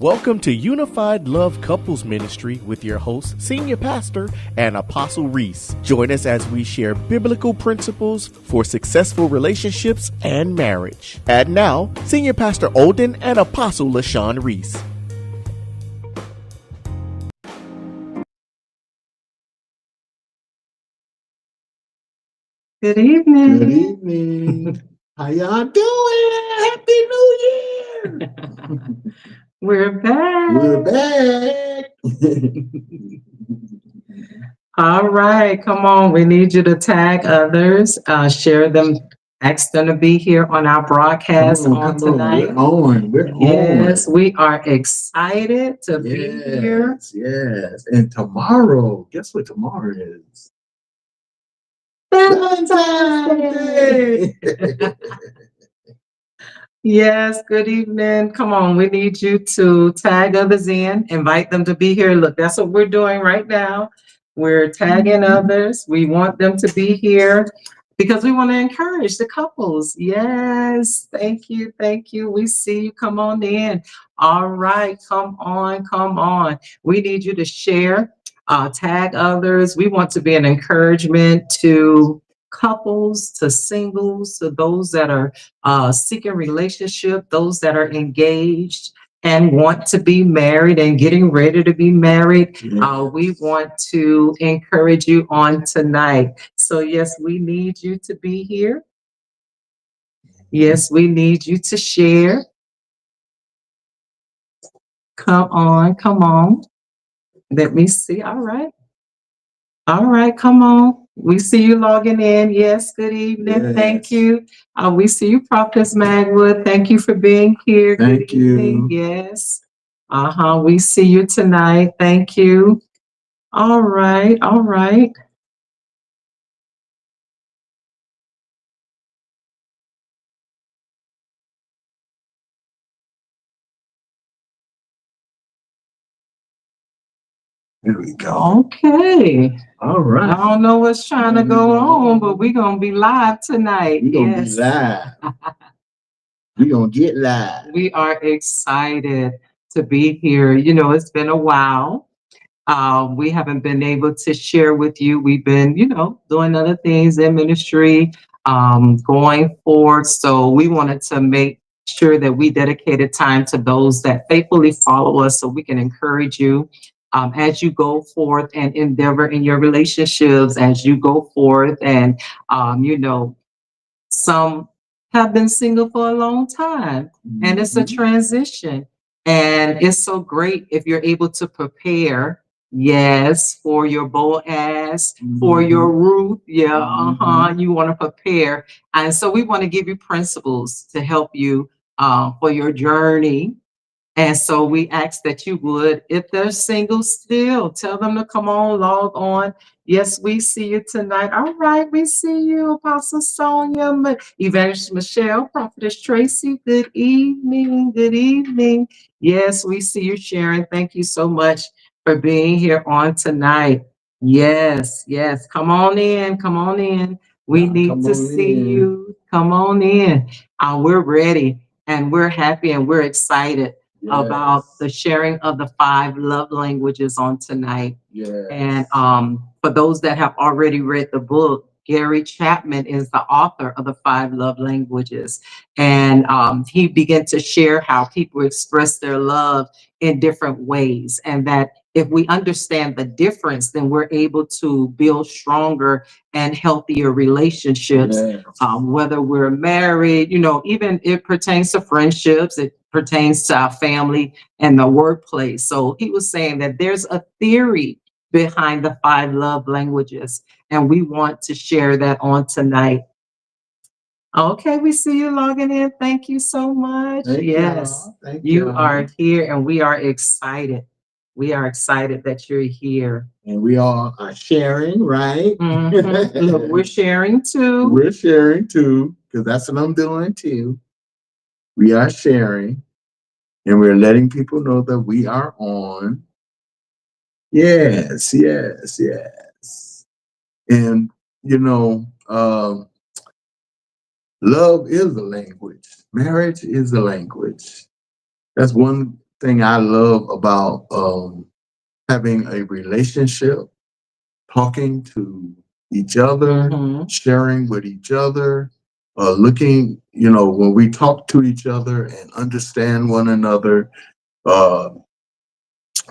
Welcome to Unified Love Couples Ministry with your host, Senior Pastor and Apostle Reese. Join us as we share biblical principles for successful relationships and marriage. And now, Senior Pastor Olden and Apostle LaShawn Reese. Good evening. Good evening. How y'all doing? Happy New Year! We're back. We're back. All right, come on. We need you to tag others, share them, ask them to be here on our broadcast tonight. We're on. Yes, we are excited to be here. Yes. And tomorrow, guess what tomorrow is? Valentine Day. Yes, good evening. Come on, we need you to tag others in, invite them to be here. Look, that's what we're doing right now. We're tagging others. We want them to be here because we want to encourage the couples. Yes, thank you, thank you. We see you. Come on in. All right, come on, come on. We need you to share, tag others. We want to be an encouragement to couples, to singles, to those that are seeking relationship, those that are engaged and want to be married and getting ready to be married. We want to encourage you on tonight. So yes, we need you to be here. Yes, we need you to share. Come on, come on. Let me see. All right. All right, come on. We see you logging in. Yes, good evening. Yes. Thank you. We see you, Prophetess Magwood. Thank you for being here. Thank Good evening. you. Yes. We see you tonight. Thank you. All right, all right. There we go. Okay. All right. I don't know what's trying to go on, but we're going to be live tonight. We're going to be live. We're going to get live. We are excited to be here. You know, it's been a while. We haven't been able to share with you. We've been, doing other things in ministry, going forward. So we wanted to make sure that we dedicated time to those that faithfully follow us so we can encourage you as you go forth and endeavor in your relationships, as you go forth and, some have been single for a long time and it's a transition. And it's so great if you're able to prepare, yes, for your Boaz, for your Ruth. Yeah, you want to prepare. And so we want to give you principles to help you for your journey. And so we ask that you would, if they're single still, tell them to come on, log on. Yes, we see you tonight. All right, we see you, Apostle Sonia, Evangelist Michelle, Prophetess Tracy. Good evening, good evening. Yes, we see you, Sharon. Thank you so much for being here on tonight. Yes, yes. Come on in, come on in. We need to see you. Come on in. We're ready and we're happy and we're excited about the sharing of the 5 love languages on tonight. Yes. And for those that have already read the book, Gary Chapman is the author of the 5 love languages. And he began to share how people express their love in different ways. And that if we understand the difference, then we're able to build stronger and healthier relationships, whether we're married, even it pertains to friendships, it pertains to our family and the workplace. So he was saying that there's a theory behind the 5 love languages, and we want to share that on tonight. Okay, we see you logging in. Thank you so much. Yes, you are here, and we are excited. We are excited that you're here. And we all are sharing, right? Look, we're sharing too. We're sharing too, because that's what I'm doing too. We are sharing, and we're letting people know that we are on. Yes, yes, yes. And, love is a language. Marriage is a language. That's one thing I love about having a relationship, talking to each other, sharing with each other, looking, when we talk to each other and understand one another. Uh,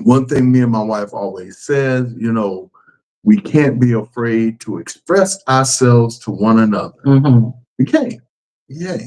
One thing me and my wife always says, we can't be afraid to express ourselves to one another. We can't. Yeah.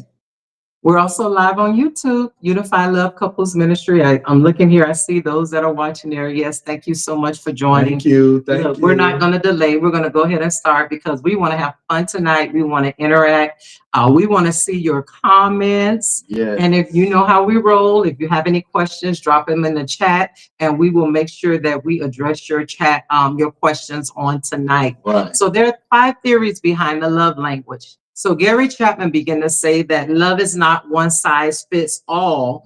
We're also live on YouTube, Unified Love Couples Ministry. I'm looking here. I see those that are watching there. Yes, thank you so much for joining. Thank you. Thank Look, you. we're not going to delay. We're going to go ahead and start because we want to have fun tonight. We want to interact. We want to see your comments. Yes. And if you know how we roll, if you have any questions, drop them in the chat, and we will make sure that we address your chat, your questions on tonight. Right. So there are 5 theories behind the love language. So Gary Chapman began to say that love is not one size fits all,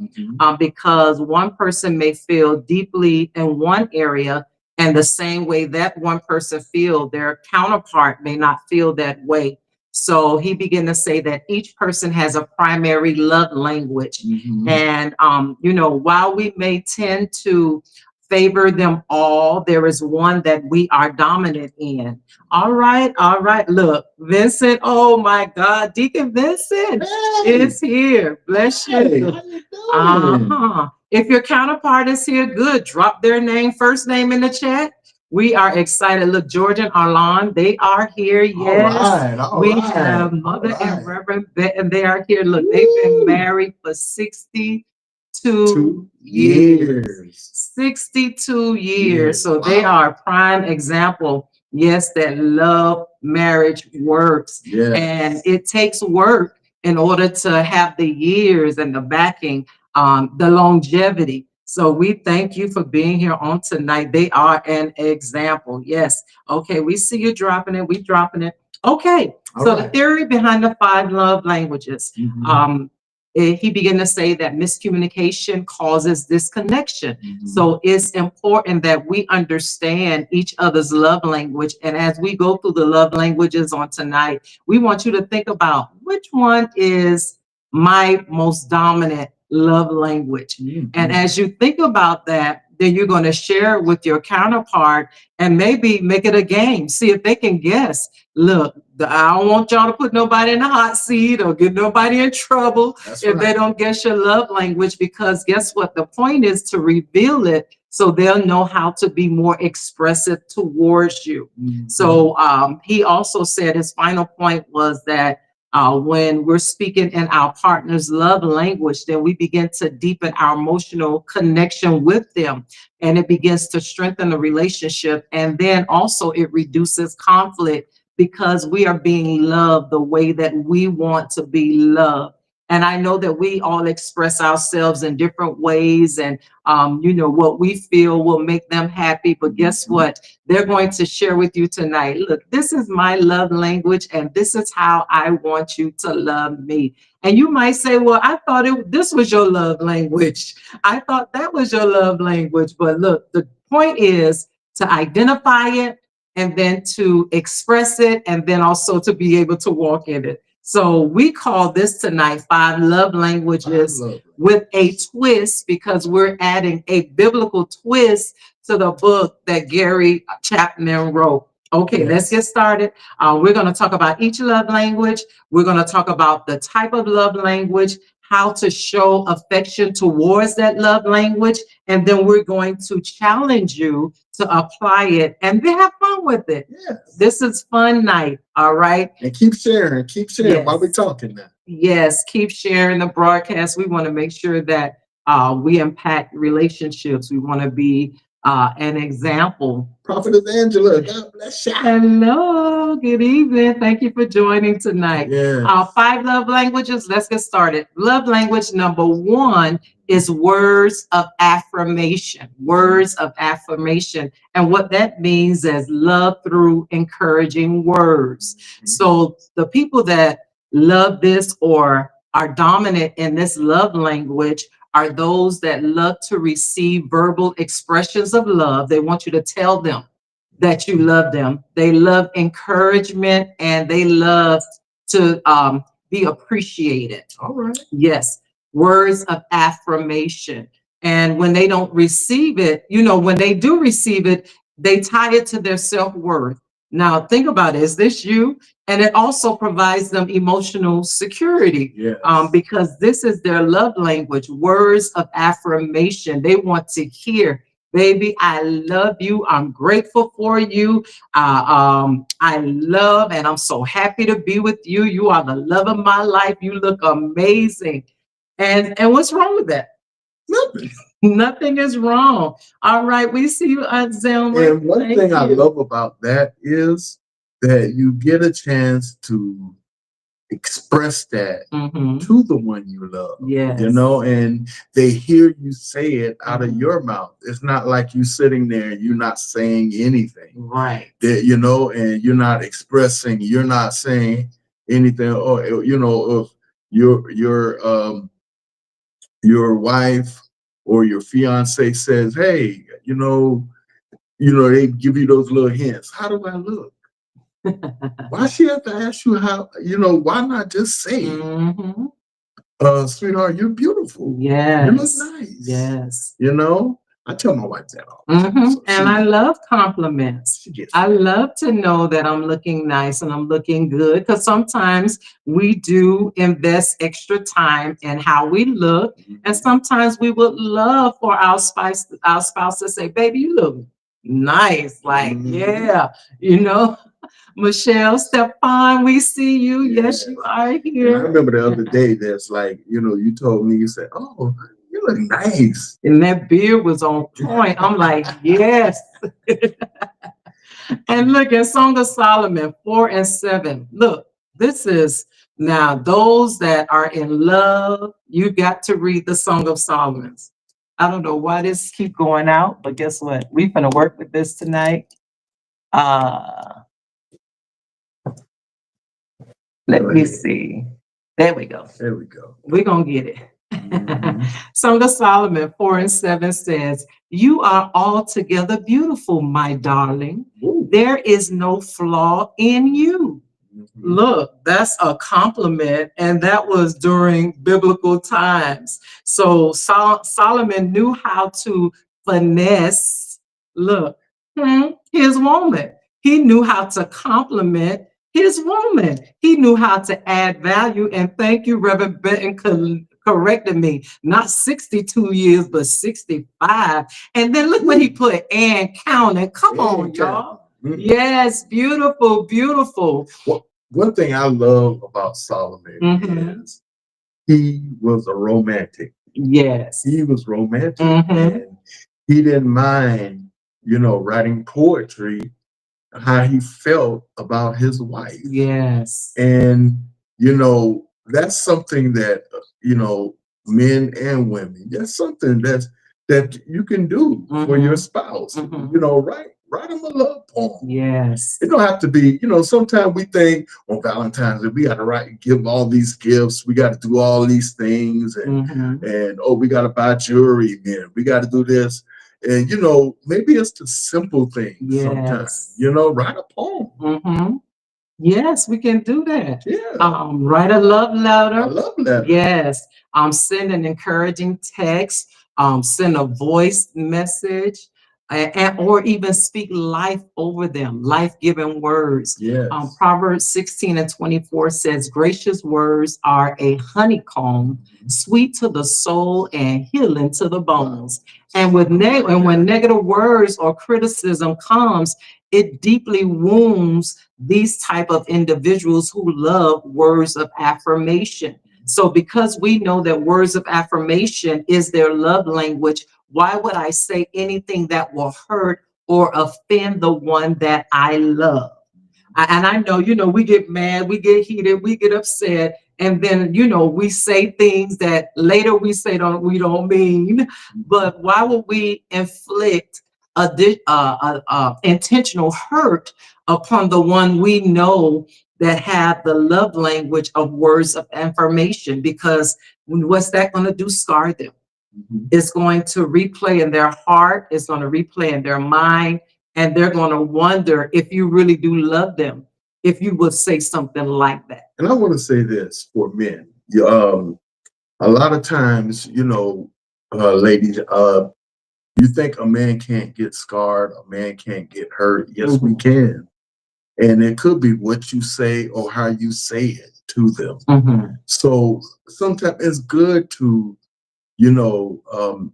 because one person may feel deeply in one area, and the same way that one person feels, their counterpart may not feel that way. So he began to say that each person has a primary love language. And, while we may tend to favor them all, there is one that we are dominant in. All right. Look, Vincent, oh my God, Deacon Vincent is here. Bless you. Hey, how you doing? If your counterpart is here, good. Drop their name, first name in the chat. We are excited. Look, George and Arlon, they are here. Yes. We have Mother and Reverend Benton. They are here. Look, they've been married for 62 years. 62 years. So they are a prime example, yes, that love marriage works. And it takes work in order to have the years and the backing, the longevity. So we thank you for being here on tonight. They are an example. Yes. Okay. We see you dropping it. We dropping it. Okay. So the theory behind the 5 love languages, he began to say that miscommunication causes disconnection. So it's important that we understand each other's love language. And as we go through the love languages on tonight, we want you to think about which one is my most dominant love language. And as you think about that, then you're going to share it with your counterpart and maybe make it a game. See if they can guess. Look, I don't want y'all to put nobody in the hot seat or get nobody in trouble if they don't guess your love language, because guess what? The point is to reveal it so they'll know how to be more expressive towards you. So he also said his final point was that when we're speaking in our partner's love language, then we begin to deepen our emotional connection with them, and it begins to strengthen the relationship. And then also it reduces conflict because we are being loved the way that we want to be loved. And I know that we all express ourselves in different ways, and what we feel will make them happy. But guess what? They're going to share with you tonight. Look, this is my love language, and this is how I want you to love me. And you might say, well, I thought this was your love language. I thought that was your love language. But look, the point is to identify it, and then to express it, and then also to be able to walk in it. So we call this tonight 5 love languages with a twist, because we're adding a biblical twist to the book that Gary Chapman wrote. Okay, let's get started. We're going to talk about each love language. We're going to talk about the type of love language, how to show affection towards that love language, and then we're going to challenge you to apply it and then have fun with it. This is fun night, all right? And keep sharing while we're talking now. Yes, keep sharing the broadcast. We want to make sure that we impact relationships. We want to be an example. Prophetess Angela, God bless you. Hello, good evening. Thank you for joining tonight. 5 love languages. Let's get started. Love language number 1 is words of affirmation. Words of affirmation. And what that means is love through encouraging words. So the people that love this or are dominant in this love language are those that love to receive verbal expressions of love. They want you to tell them that you love them. They love encouragement, and they love to be appreciated. All right. Yes. Words of affirmation. And when they don't receive it, when they do receive it, they tie it to their self-worth. Now, think about it. Is this you? And it also provides them emotional security. Yes. Because this is their love language, words of affirmation. They want to hear, baby, I love you. I'm grateful for you. I love and I'm so happy to be with you. You are the love of my life. You look amazing. And what's wrong with that? Nothing. Nothing is wrong. All right, we see you, Zelma. And one thing I love about that is that you get a chance to express that to the one you love. Yes. And they hear you say it out of your mouth. It's not like you sitting there and you're not saying anything. Right. That, and you're not expressing, you're not saying anything, or if your wife or your fiance says, hey, they give you those little hints. How do I look? Why she have to ask you how, why not just say, sweetheart, you're beautiful. Yes. You look nice. Yes. I tell my wife that all the time. So and I love compliments. I love to know that I'm looking nice and I'm looking good, because sometimes we do invest extra time in how we look. And sometimes we would love for our spouse to say, baby, you look nice. Like, yeah, Michelle, Stefan, we see you. Yes, you are here. And I remember the other day, there's like, you told me, you said, oh, you look nice. And that beard was on point. I'm like, yes. And look at Song of Solomon 4 and 7. Look, this is now those that are in love, you got to read the Song of Solomon. I don't know why this keep going out, but guess what? We're going to work with this tonight. Let me see. There we go. There we go. We're going to get it. Song of Solomon 4 and 7 says, you are altogether beautiful, my darling. Ooh. There is no flaw in you. Look, that's a compliment. And that was during biblical times. So Solomon knew how to finesse, look, his woman. He knew how to compliment his woman. He knew how to add value. And thank you, Reverend Benton, corrected me. Not 62 years, but 65. And then look what he put, and counting. Come on, y'all. Yes, beautiful, beautiful. Well, one thing I love about Solomon is he was a romantic. Yes. He was romantic. And he didn't mind, writing poetry, how he felt about his wife. Yes. And, that's something that, men and women, that's something that you can do for your spouse. Write them a love poem. Yes. It don't have to be, sometimes we think on Valentine's Day, we got to give all these gifts. We got to do all these things. And we got to buy jewelry, man. We got to do this. And, maybe it's the simple things sometimes, write a poem. Yes, we can do that. Yeah. Write a love letter. A love letter. Yes. Send an encouraging text. Send a voice message. Or even speak life over them, life-giving words. Yes. Proverbs 16 and 24 says, gracious words are a honeycomb, sweet to the soul and healing to the bones. And when negative words or criticism comes, it deeply wounds these type of individuals who love words of affirmation. So because we know that words of affirmation is their love language, why would I say anything that will hurt or offend the one that I love? And I know, we get mad, we get heated, we get upset. And then, we say things that later we say we don't mean. But why would we inflict intentional hurt upon the one we know that have the love language of words of affirmation? Because what's that going to do? Scar them. It's going to replay in their heart. It's going to replay in their mind. And they're going to wonder if you really do love them, if you would say something like that. And I want to say this for men. A lot of times, ladies, you think a man can't get scarred, a man can't get hurt? Yes, we can. And it could be what you say or how you say it to them. So sometimes it's good to,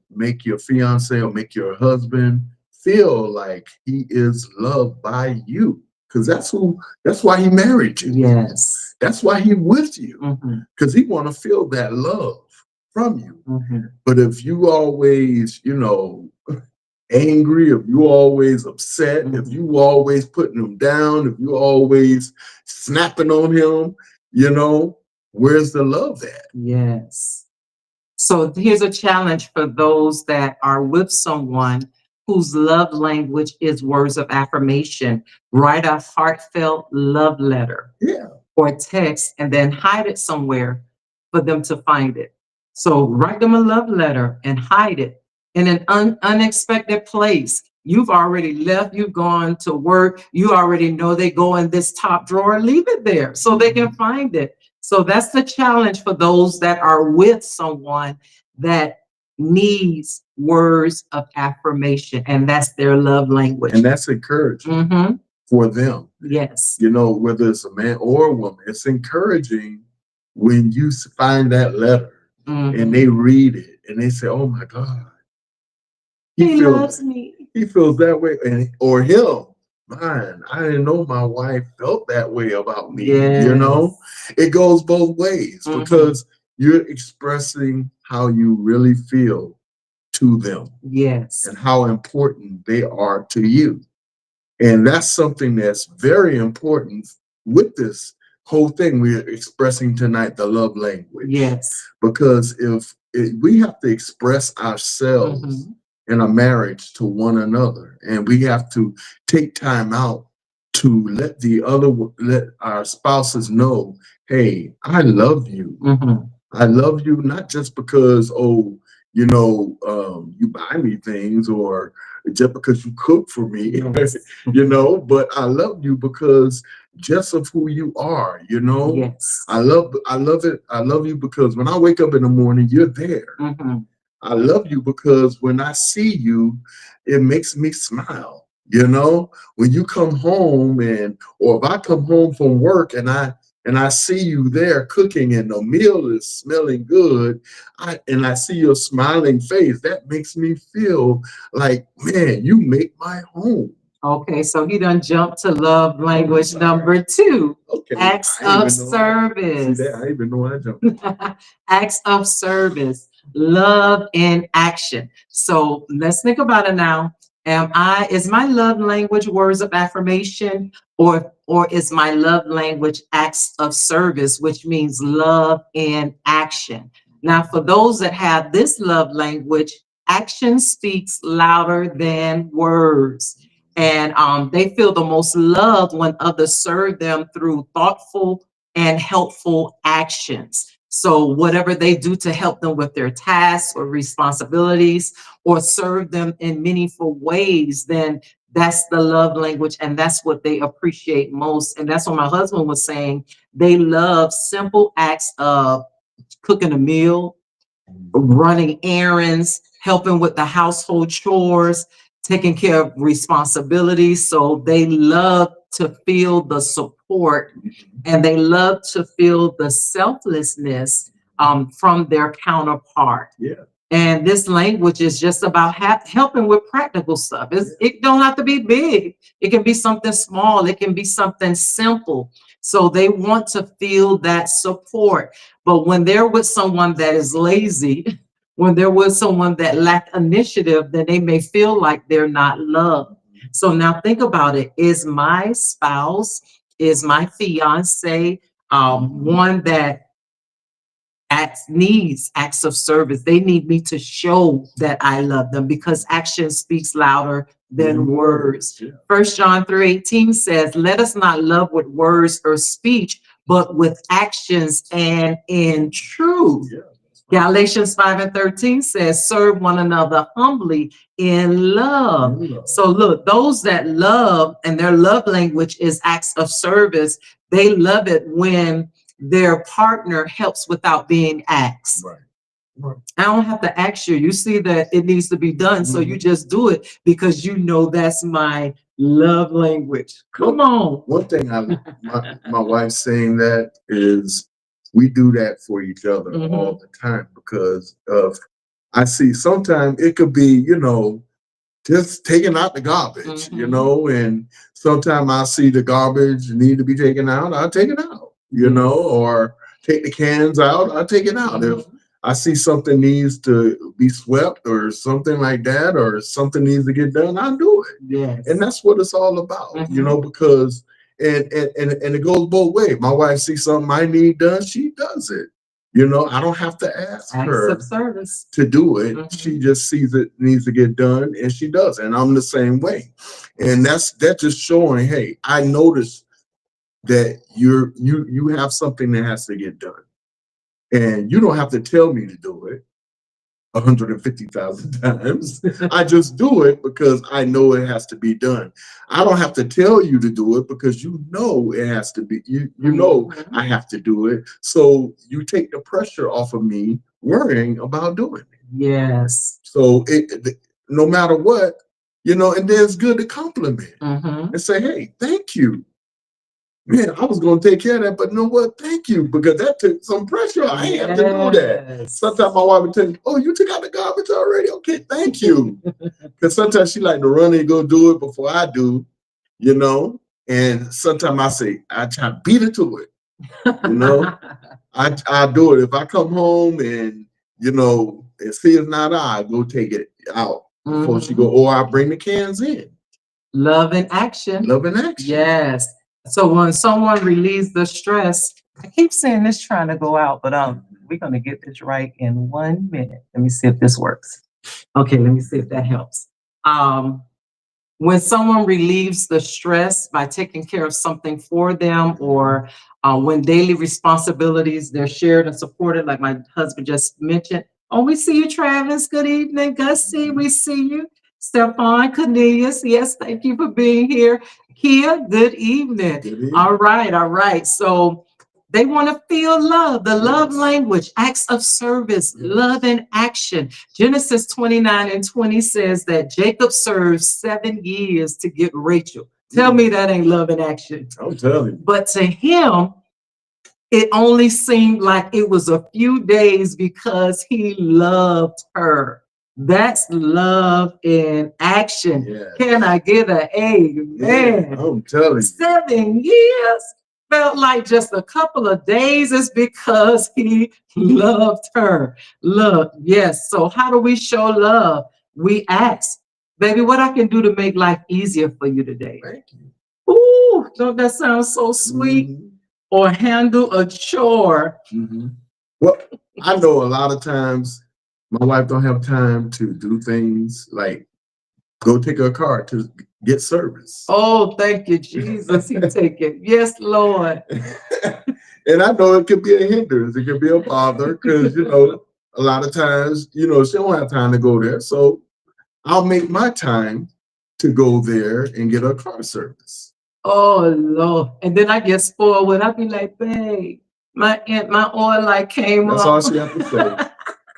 make your fiance or make your husband feel like he is loved by you. Because that's why he married you. Yes. That's why he with you. Because he want to feel that love from you. But if you always, angry, if you always upset, if you always putting him down, if you always snapping on him, where's the love at? Yes. So here's a challenge for those that are with someone whose love language is words of affirmation. Write a heartfelt love letter or text and then hide it somewhere for them to find it. So write them a love letter and hide it in an unexpected place. You've already left, you've gone to work, you already know they go in this top drawer, leave it there so they can find it. So that's the challenge for those that are with someone that needs words of affirmation, and that's their love language. And that's encouraging for them. Yes. Whether it's a man or a woman, it's encouraging when you find that letter and they read it and they say, "Oh my God, he loves me. He feels that way," or him. Man, I didn't know my wife felt that way about me. Yes. It goes both ways because you're expressing how you really feel to them. Yes. And how important they are to you. And that's something that's very important with this whole thing we're expressing tonight, the love language. Yes. Because if we have to express ourselves in a marriage to one another, and we have to take time out to let our spouses know, hey, I love you. I love you not just because, you buy me things or just because you cook for me, but I love you because just of who you are, Yes. I love it. I love you because when I wake up in the morning, you're there. I love you because when I see you, it makes me smile. When you come home or if I come home from work and I see you there cooking and the meal is smelling good, and I see your smiling face, that makes me feel like, man, you make my home. Okay, so he done jumped to love language number 2. Okay. Acts of service. See that? I even know I jumped. Acts of service, love in action. So let's think about it now. Is my love language words of affirmation or is my love language acts of service, which means love in action? Now, for those that have this love language, action speaks louder than words. And they feel the most loved when others serve them through thoughtful and helpful actions. So whatever they do to help them with their tasks or responsibilities or serve them in meaningful ways, then that's the love language and that's what they appreciate most. And that's what my husband was saying. They love simple acts of cooking a meal, running errands, helping with the household chores, taking care of responsibilities. So they love to feel the support and they love to feel the selflessness from their counterpart. Yeah. And this language is just about helping with practical stuff. It don't have to be big. It can be something small. It can be something simple. So they want to feel that support. But when they're with someone that is lazy, when they're with someone that lack initiative, then they may feel like they're not loved. So now think about it. Is my spouse, is my fiance one that needs acts of service? They need me to show that I love them because action speaks louder than words. 1 John 3:18 says, let us not love with words or speech, but with actions and in truth. Galatians 5:13 says, serve one another humbly in love. So look, those that love and their love language is acts of service, they love it when their partner helps without being asked. Right. I don't have to ask you. You see that it needs to be done, so you just do it because you know that's my love language. Come on. One thing my wife saying that is we do that for each other all the time because of I see sometimes it could be, just taking out the garbage, and sometimes I see the garbage need to be taken out, I'll take it out, or take the cans out, I'll take it out. If I see something needs to be swept or something like that, or something needs to get done, I'll do it. Yes. And that's what it's all about, because and it goes both ways. My wife sees something I need done, she does it. I don't have to ask her Acts of service to do it. She just sees it needs to get done and she does. And I'm the same way. And that's just showing, hey, I noticed that you have something that has to get done. And you don't have to tell me to do it 150,000 times. I just do it because I know it has to be done. I don't have to tell you to do it because you know it has to be, you know I have to do it. So you take the pressure off of me worrying about doing it. Yes. So no matter what, and then it's good to compliment and say, hey, thank you. Man, I was going to take care of that, but you know what? Thank you, because that took some pressure. I ain't have to do that. Sometimes my wife would tell me, oh, you took out the garbage already? Okay, thank you. Because sometimes she like to run and go do it before I do, and sometimes I say, I try to beat her to it, I do it. If I come home and, and see it's not I go take it out before she go, or I bring the cans in. Love in action. Love in action. Yes. So when someone relieves the stress, I keep saying this trying to go out, but we're going to get this right in 1 minute. Let me see if this works. Okay, let me see if that helps. When someone relieves the stress by taking care of something for them, or when daily responsibilities, they're shared and supported, like my husband just mentioned. Oh, we see you, Travis. Good evening, Gussie. We see you. Stephon, Cornelius. Yes, thank you for being here. Kia, good evening. Good evening. All right. So they want to feel love, the love language, acts of service, love in action. Genesis 29:20 says that Jacob served 7 years to get Rachel. Tell me that ain't love in action. I'm telling you. But to him, it only seemed like it was a few days because he loved her. That's love in action. Yeah. Can I get an amen? Yeah, I'm telling you. 7 years felt like just a couple of days. Is because he loved her. Look, yes. So how do we show love? We ask, baby, what I can do to make life easier for you today? Thank you. Ooh, don't that sound so sweet? Or handle a chore. Well, I know a lot of times my wife don't have time to do things like go take her car to get service. Oh, thank you, Jesus. He take it. Yes, Lord. And I know it could be a hindrance. It could be a bother because, a lot of times, she don't have time to go there. So I'll make my time to go there and get her car service. Oh, Lord. And then I get spoiled when I be like, babe, my oil light came on. That's all she have to say.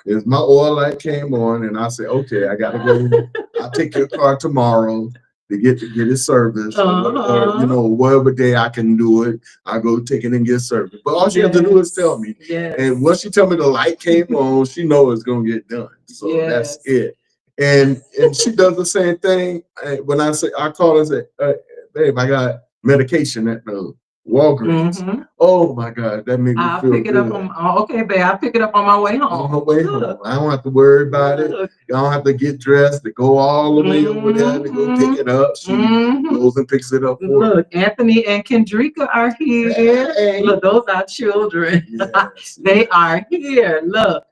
Is my oil light came on, and I say, okay, I gotta go. I'll take your car tomorrow to get it serviced, or whatever day I can do it, I go take it and get service. But all she has to do is tell me. Yes. And once she tell me the light came on, she knows it's gonna get done. So that's it. And she does the same thing when I call her and say, babe, I got medication at the Walgreens. Oh my God, that made me I'll feel pick it good. up okay, babe. I'll pick it up on my way home. On her way home. I don't have to worry about it. I don't have to get dressed to go all the way over there to go pick it up. She goes and picks it up for Look, Anthony and Kendrika are here. Hey. Look, those are children. Yes. They are here. Look.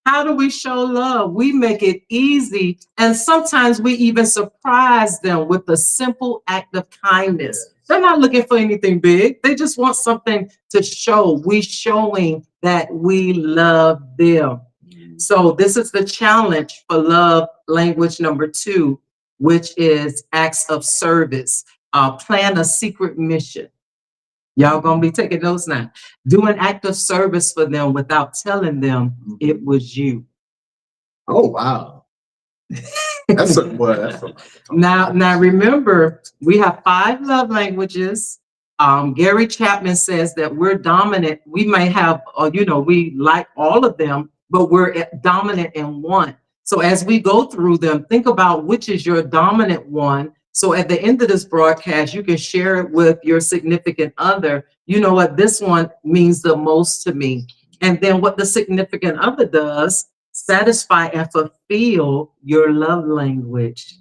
How do we show love? We make it easy. And sometimes we even surprise them with a simple act of kindness. Yes. They're not looking for anything big. They just want something to show. We showing that we love them. So this is the challenge for love language number 2, which is acts of service. Plan a secret mission. Y'all gonna be taking notes now. Do an act of service for them without telling them it was you. Oh wow. That's a well, that's a Now remember, we have 5 love languages. Gary Chapman says that we're dominant. We may have, we like all of them, but we're dominant in one. So as we go through them, think about which is your dominant one. So at the end of this broadcast, you can share it with your significant other. You know what? This one means the most to me. And then what the significant other does, satisfy and fulfill your love language.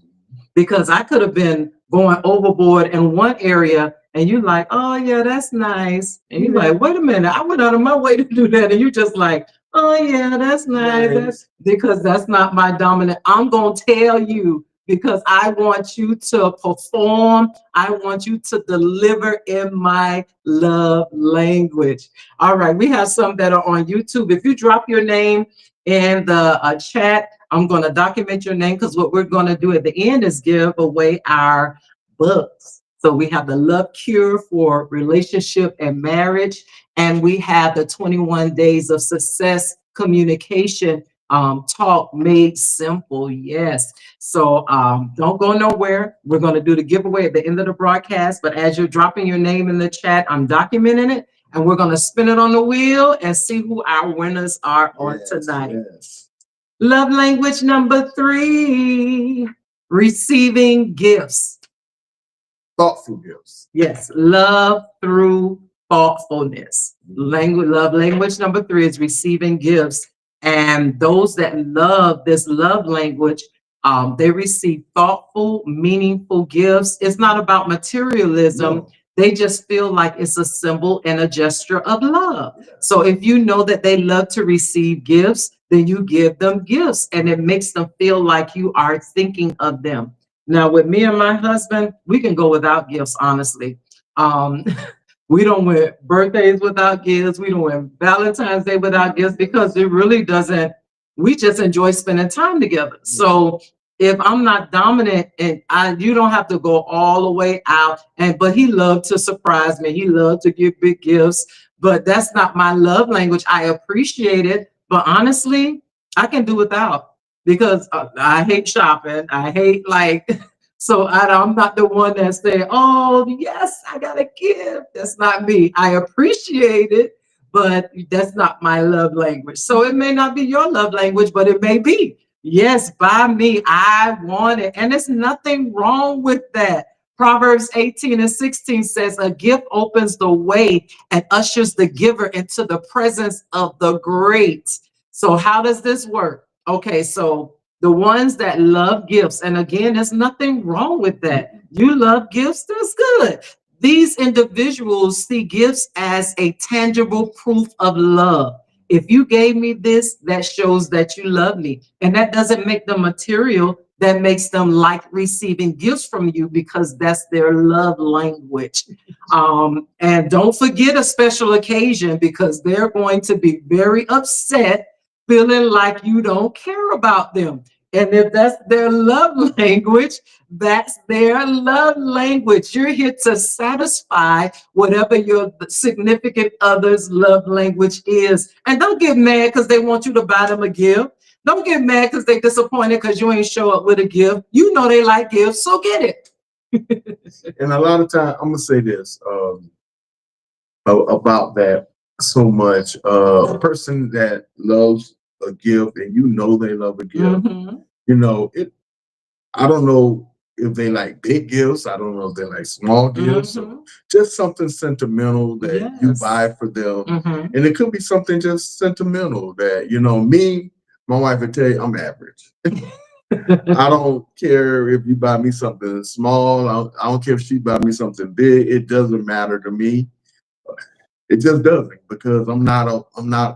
Because I could have been going overboard in one area and you're like, oh yeah, that's nice. And you're like, wait a minute, I went out of my way to do that. And you're just like, oh yeah, that's nice. That's because that's not my dominant. I'm gonna tell you because I want you to perform. I want you to deliver in my love language. All right, we have some that are on YouTube. If you drop your name in the chat, I'm going to document your name because what we're going to do at the end is give away our books. So we have the Love Cure for Relationship and Marriage, and we have the 21 Days of Success Communication Talk Made Simple. Yes. So don't go nowhere. We're going to do the giveaway at the end of the broadcast, but as you're dropping your name in the chat, I'm documenting it, and we're going to spin it on the wheel and see who our winners are on tonight. Yes. Love language number 3, receiving gifts. Thoughtful gifts. Yes, love through thoughtfulness. Love language number 3 is receiving gifts. And those that love this love language, they receive thoughtful, meaningful gifts. It's not about materialism. No. They just feel like it's a symbol and a gesture of love. Yeah. So if you know that they love to receive gifts, then you give them gifts and it makes them feel like you are thinking of them. Now, with me and my husband, we can go without gifts, honestly. We don't win birthdays without gifts. We don't win Valentine's Day without gifts because it really doesn't, we just enjoy spending time together. So if I'm not dominant and you don't have to go all the way out, but he loved to surprise me. He loved to give big gifts, but that's not my love language. I appreciate it, but honestly, I can do without because I hate shopping. I hate so I'm not the one that say, oh, yes, I got a gift. That's not me. I appreciate it, but that's not my love language. So it may not be your love language, but it may be. Yes, buy me. I want it. And there's nothing wrong with that. Proverbs 18:16 says, a gift opens the way and ushers the giver into the presence of the great. So how does this work? Okay, so the ones that love gifts, and again, there's nothing wrong with that. You love gifts, that's good. These individuals see gifts as a tangible proof of love. If you gave me this, that shows that you love me. And that doesn't make them material. That makes them like receiving gifts from you because that's their love language. And don't forget a special occasion because they're going to be very upset feeling like you don't care about them. And if that's their love language, that's their love language. You're here to satisfy whatever your significant other's love language is. And don't get mad because they want you to buy them a gift. Don't get mad because they're disappointed because you ain't show up with a gift. You know they like gifts, so get it. And a lot of time, I'm gonna say this about that so much. A person that loves a gift and you know they love a gift, you know it. I don't know if they like big gifts. I don't know if they like small gifts. So just something sentimental that you buy for them, and it could be something just sentimental that me. My wife would tell you I'm average. I don't care if you buy me something small. I don't care if she buy me something big. It doesn't matter to me. It just doesn't because I'm not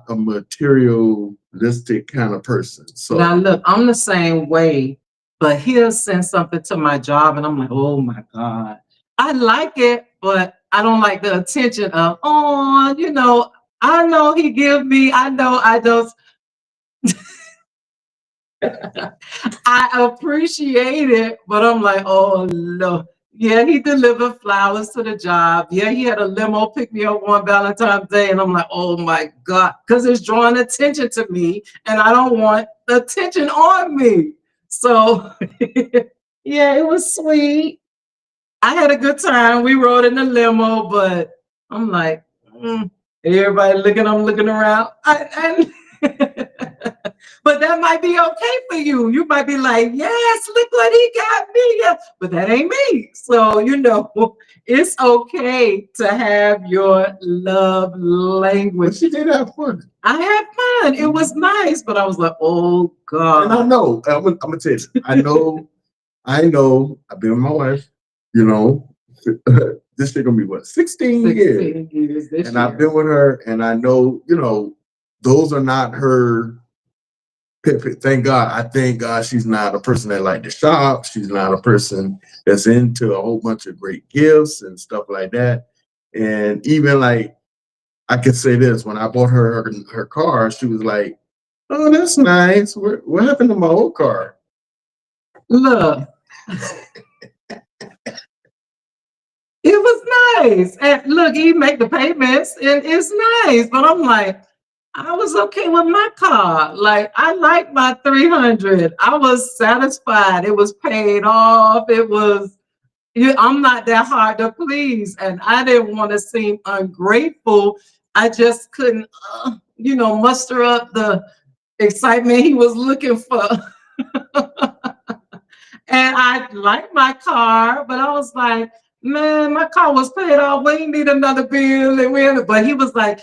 a materialistic kind of person. So now look, I'm the same way, but he'll send something to my job and I'm like, oh my God. I like it, but I don't like the attention of, I know he give me, I know I don't. I appreciate it, but I'm like, oh no. Yeah, he delivered flowers to the job. Yeah, he had a limo pick me up on Valentine's Day. And I'm like, oh my God, because it's drawing attention to me and I don't want the attention on me. So, yeah, it was sweet. I had a good time. We rode in the limo, but I'm like, everybody looking, I'm looking around. But that might be okay for you. You might be like, yes, look what he got me. Yeah. But that ain't me. So, it's okay to have your love language. But she did have fun. I had fun. It was nice, but I was like, oh God. And I know, I'm gonna tell you, I know, I've been with my wife, this year gonna be what, 16 years. 16 years this And year. I've been with her, and I know, those are not her. Thank God. I thank God she's not a person that like to shop. She's not a person that's into a whole bunch of great gifts and stuff like that. And even like, I could say this, when I bought her car, she was like, "Oh, that's nice. What happened to my old car?" Look, it was nice. And look, he make the payments and it's nice. But I'm like, I was okay with my car. Like, I like my 300. I was satisfied. It was paid off. I'm not that hard to please. And I didn't want to seem ungrateful. I just couldn't, muster up the excitement he was looking for. And I liked my car, but I was like, man, my car was paid off. We need another bill. But he was like,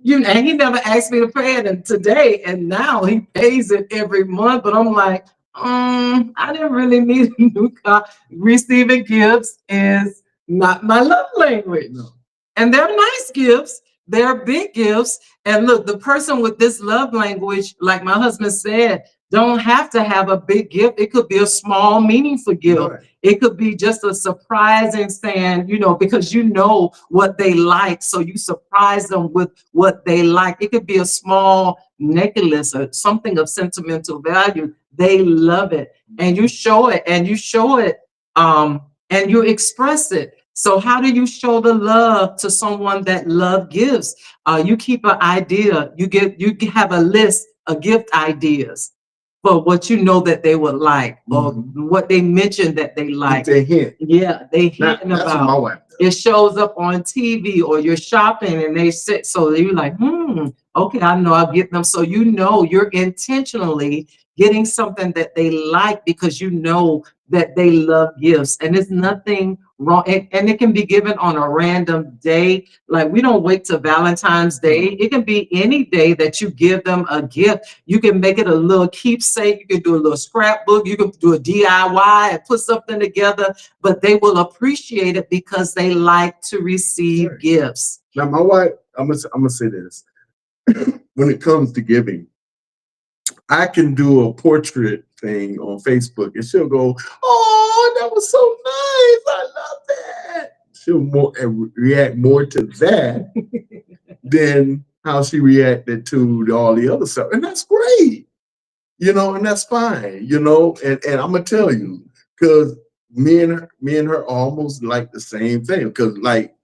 and he never asked me to pay it today. And now he pays it every month. But I'm like, I didn't really need a new car. Receiving gifts is not my love language. No. And they're nice gifts. They're big gifts. And look, the person with this love language, like my husband said, don't have to have a big gift. It could be a small, meaningful gift. Right. It could be just a surprising saying, because you know what they like. So you surprise them with what they like. It could be a small necklace or something of sentimental value. They love it. And you show it and and you express it. So how do you show the love to someone that love gives? You keep an idea. You have a list of gift ideas for what you know that they would like, or what they mentioned that they like. They hint. Yeah, they hint That's about. what my wife does. It shows up on TV, or you're shopping and they sit. So you're like, okay, I know I'll get them. So you're intentionally getting something that they like because you know that they love gifts, and there's nothing wrong. And it can be given on a random day. Like, we don't wait till Valentine's Day. It can be any day that you give them a gift. You can make it a little keepsake. You can do a little scrapbook. You can do a DIY and put something together, but they will appreciate it because they like to receive gifts. Now, my wife, I'm gonna say this. When it comes to giving, I can do a portrait thing on Facebook and she'll go, "Oh, that was so nice. I love that." She'll react more to that than how she reacted to all the other stuff. And that's great, and that's fine, and I'm gonna tell you, because me and her almost like the same thing. Because like,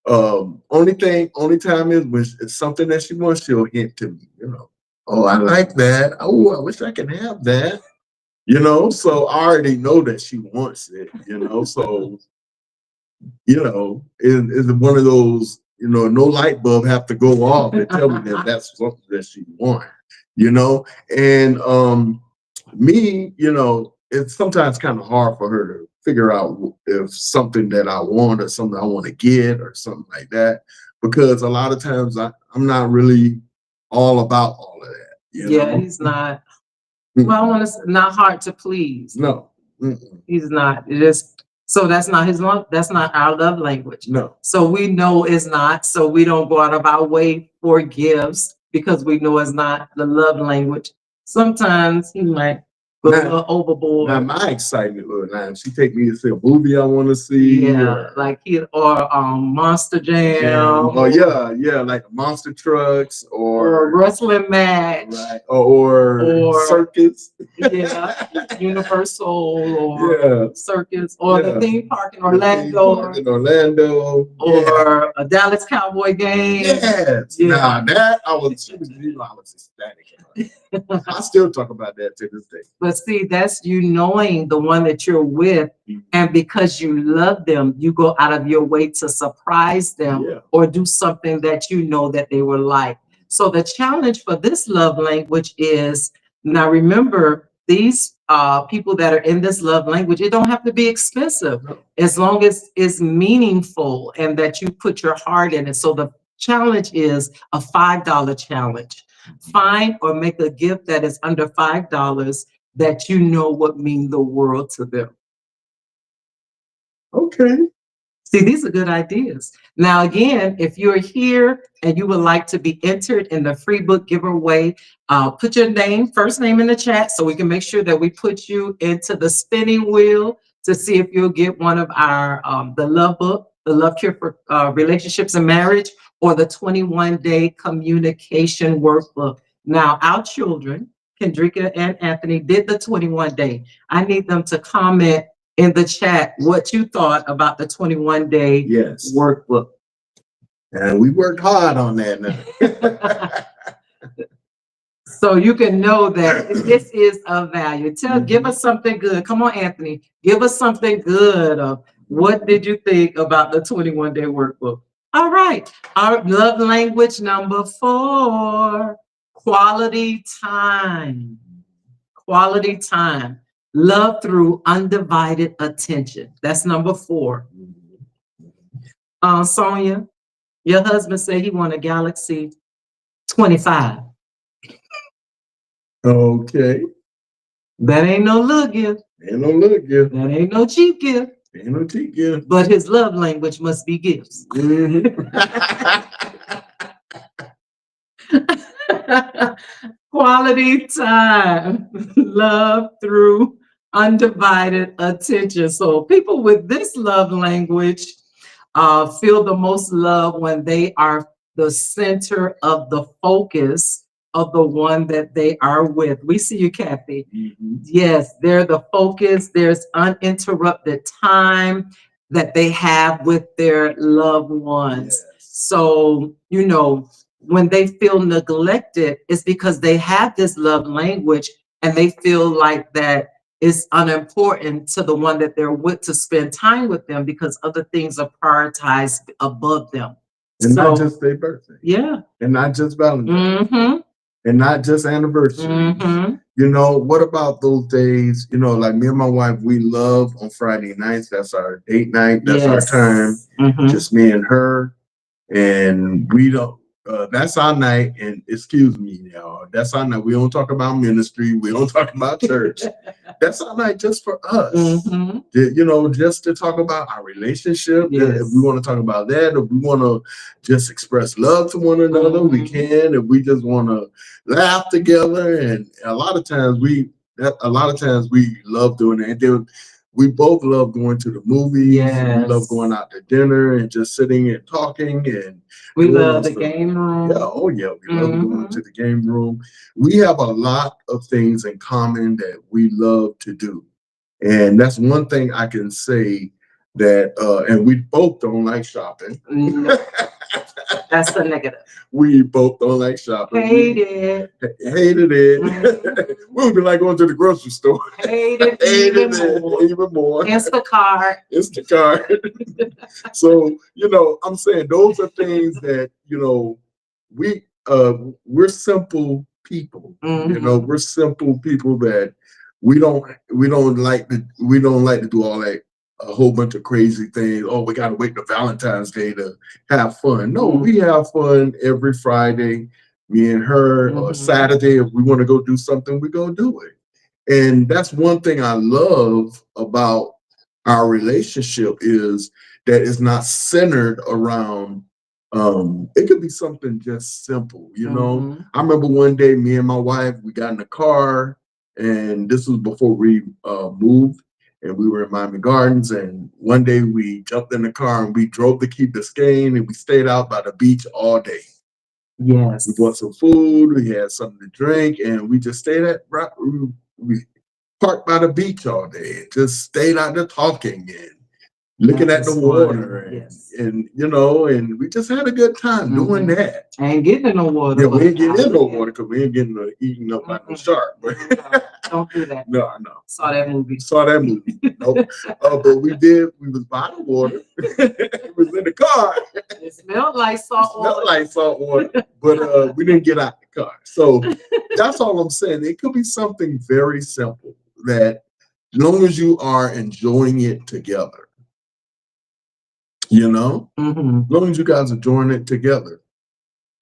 only time is when it's something that she wants, she'll hint to me, "Oh, I like that. Oh, I wish I could have that." So I already know that she wants it, so, it's one of those, no light bulb have to go off to tell me that that's something that she wants, and me, it's sometimes kind of hard for her to figure out if something that I want or something I want to get or something like that, because a lot of times I'm not really all about all of that. Yeah, he's not. Well, I want to say, not hard to please. No. He's not. It is. So that's not his love. That's not our love language. No. So we know it's not. So we don't go out of our way for gifts because we know it's not the love language. Sometimes he might go a Now- little overboard. Now my excitement, now she take me to see a movie I want to see. Yeah, like Monster Jam. Oh yeah, like Monster Trucks or wrestling match. right, or circus. Yeah, Universal or Yeah. Circus or the Yeah. theme park in The theme Orlando park in Orlando. or a Dallas Cowboy game. Yes. Yeah. Now that I was ecstatic. I still talk about that to this day. But see, that's you knowing the one that you're with, and because you love them, you go out of your way to surprise them Yeah. or do something that you know that they will like. So the challenge for this love language is, now remember, these people that are in this love language, it don't have to be expensive as long as it's meaningful and that you put your heart in it. So the challenge is a $5 challenge. Find or make a gift that is under $5 that you know would mean the world to them. Okay. See, these are good ideas. Now, again, if you're here and you would like to be entered in the free book giveaway, put your first name in the chat so we can make sure that we put you into the spinning wheel to see if you'll get one of our, the love book, the love cure for relationships and marriage, or the 21-day communication workbook. Now, our children, Kendrika and Anthony, did the 21-day. I need them to comment in the chat what you thought about the 21-day workbook. And we worked hard on that. So you can know that this is of value. Give us something good. Come on, Anthony. Give us something good. What did you think about the 21-day workbook? All right. Our love language number 4, quality time. Quality time. Love through undivided attention. That's number 4. Sonia, your husband said he won a Galaxy 25. Okay. That ain't no little gift. Ain't no little gift. That ain't no cheap gift. Ain't no cheap gift. But his love language must be gifts. Quality time. Love through undivided attention. So people with this love language feel the most love when they are the center of the focus of the one that they are with. We see you, Kathy. Yes, they're the focus. There's uninterrupted time that they have with their loved ones. So, when they feel neglected, it's because they have this love language and they feel like that it's unimportant to the one that they're with to spend time with them because other things are prioritized above them. And not just their birthday. Yeah. And not just Valentine. And not just anniversaries. What about those days? Like me and my wife, we love on Friday nights. That's our date night. That's our time. Just me and her. And we don't. That's our night. And excuse me, y'all. That's our night. We don't talk about ministry. We don't talk about church. That's our night just for us. Just to talk about our relationship. If we want to talk about that, if we want to just express love to one another, we can. If we just want to laugh together, and a lot of times we love doing that. We both love going to the movies. We love going out to dinner and just sitting and talking. And we love the game room. Yeah, we love going to the game room. We have a lot of things in common that we love to do. And that's one thing I can say that, and we both don't like shopping. No, that's the negative. We both don't like shopping. Hated it. We would be like going to the grocery store. Hated it even more. Instacart. So, I'm saying those are things that, we're simple people. We're simple people that we don't like to do all that, a whole bunch of crazy things. Oh, we got to wait till Valentine's Day to have fun. No, we have fun every Friday, me and her, or Saturday. If we want to go do something, we go do it. And that's one thing I love about our relationship is that it's not centered around, it could be something just simple, I remember one day, me and my wife, we got in the car and this was before we moved, and we were in Miami Gardens. And one day we jumped in the car and we drove to Key Biscayne, and we stayed out by the beach all day. Yes. We bought some food, we had something to drink, and we just stayed we parked by the beach all day and just stayed out there talking and looking at the water, and and we just had a good time doing that. And getting in the water. Yeah, we ain't getting in no water because we ain't getting eaten up by no shark. But don't do that. No. Saw that movie. Nope. But we did. We was by the water. It was in the car. It smelled like salt water. But we didn't get out the car. So that's all I'm saying. It could be something very simple that, as long as you are enjoying it together, as long as you guys are enjoying it together,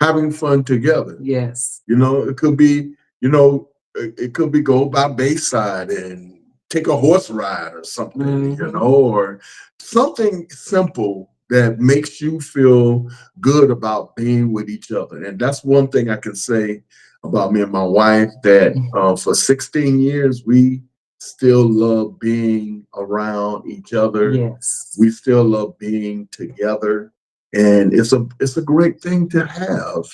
having fun together. Yes. It could be, it could be go by Bayside and take a horse ride or something, or something simple that makes you feel good about being with each other. And that's one thing I can say about me and my wife, that for 16 years, we still love being around each other. Yes. We still love being together. And it's a great thing to have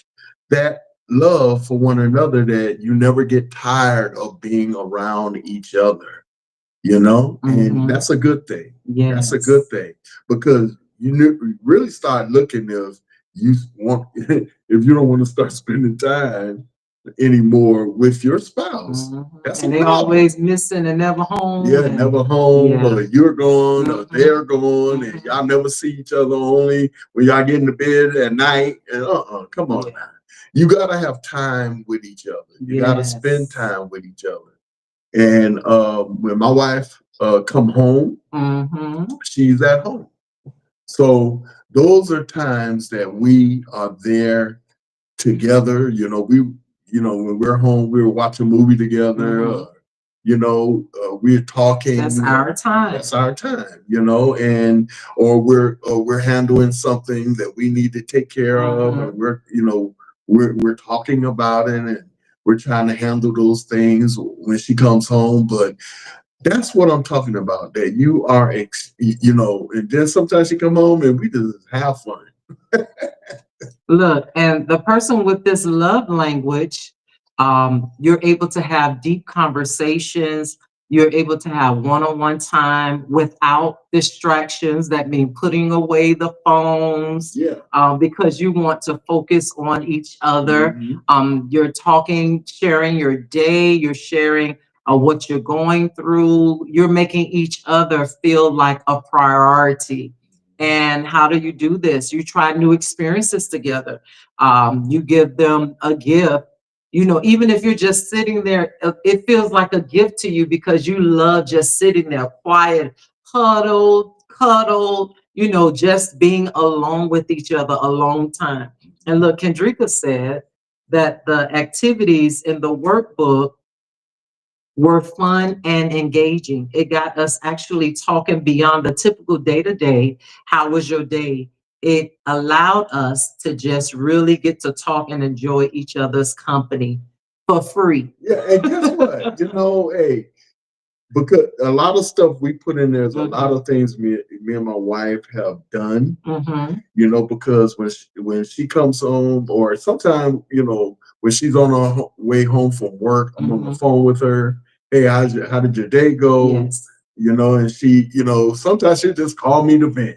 that love for one another, that you never get tired of being around each other, and that's a good thing. Yes. That's a good thing, because you really start looking if you don't want to start spending time anymore with your spouse. That's and they always missing and never home. Never home, or you're gone, or they're gone, and y'all never see each other, only when y'all get into bed at night. And come on now. You gotta have time with each other. You gotta spend time with each other. And when my wife come home, she's at home. So those are times that we are there together. When we're home, we're watching a movie together. We're talking. That's our time. That's our time. And or we're handling something that we need to take care of, and we're talking about it, and we're trying to handle those things when she comes home. But that's what I'm talking about. That you are, and then sometimes she come home and we just have fun. Look, and the person with this love language, you're able to have deep conversations. You're able to have one-on-one time without distractions. That means putting away the phones, because you want to focus on each other. You're talking, sharing your day. You're sharing what you're going through. You're making each other feel like a priority. And how do you do this? You try new experiences together. You give them a gift. Even if you're just sitting there, it feels like a gift to you, because you love just sitting there quiet, cuddled, just being alone with each other a long time. And look, Kendrika said that the activities in the workbook were fun and engaging. It got us actually talking beyond the typical day-to-day. How was your day? It allowed us to just really get to talk and enjoy each other's company for free. Yeah, and guess what? Hey, because a lot of stuff we put in there's a lot of things me and my wife have done. Because when she comes home, or sometimes when she's on her way home from work, I'm on the phone with her. Hey, how did your day go? Yes. And she, sometimes she'll just call me to vent.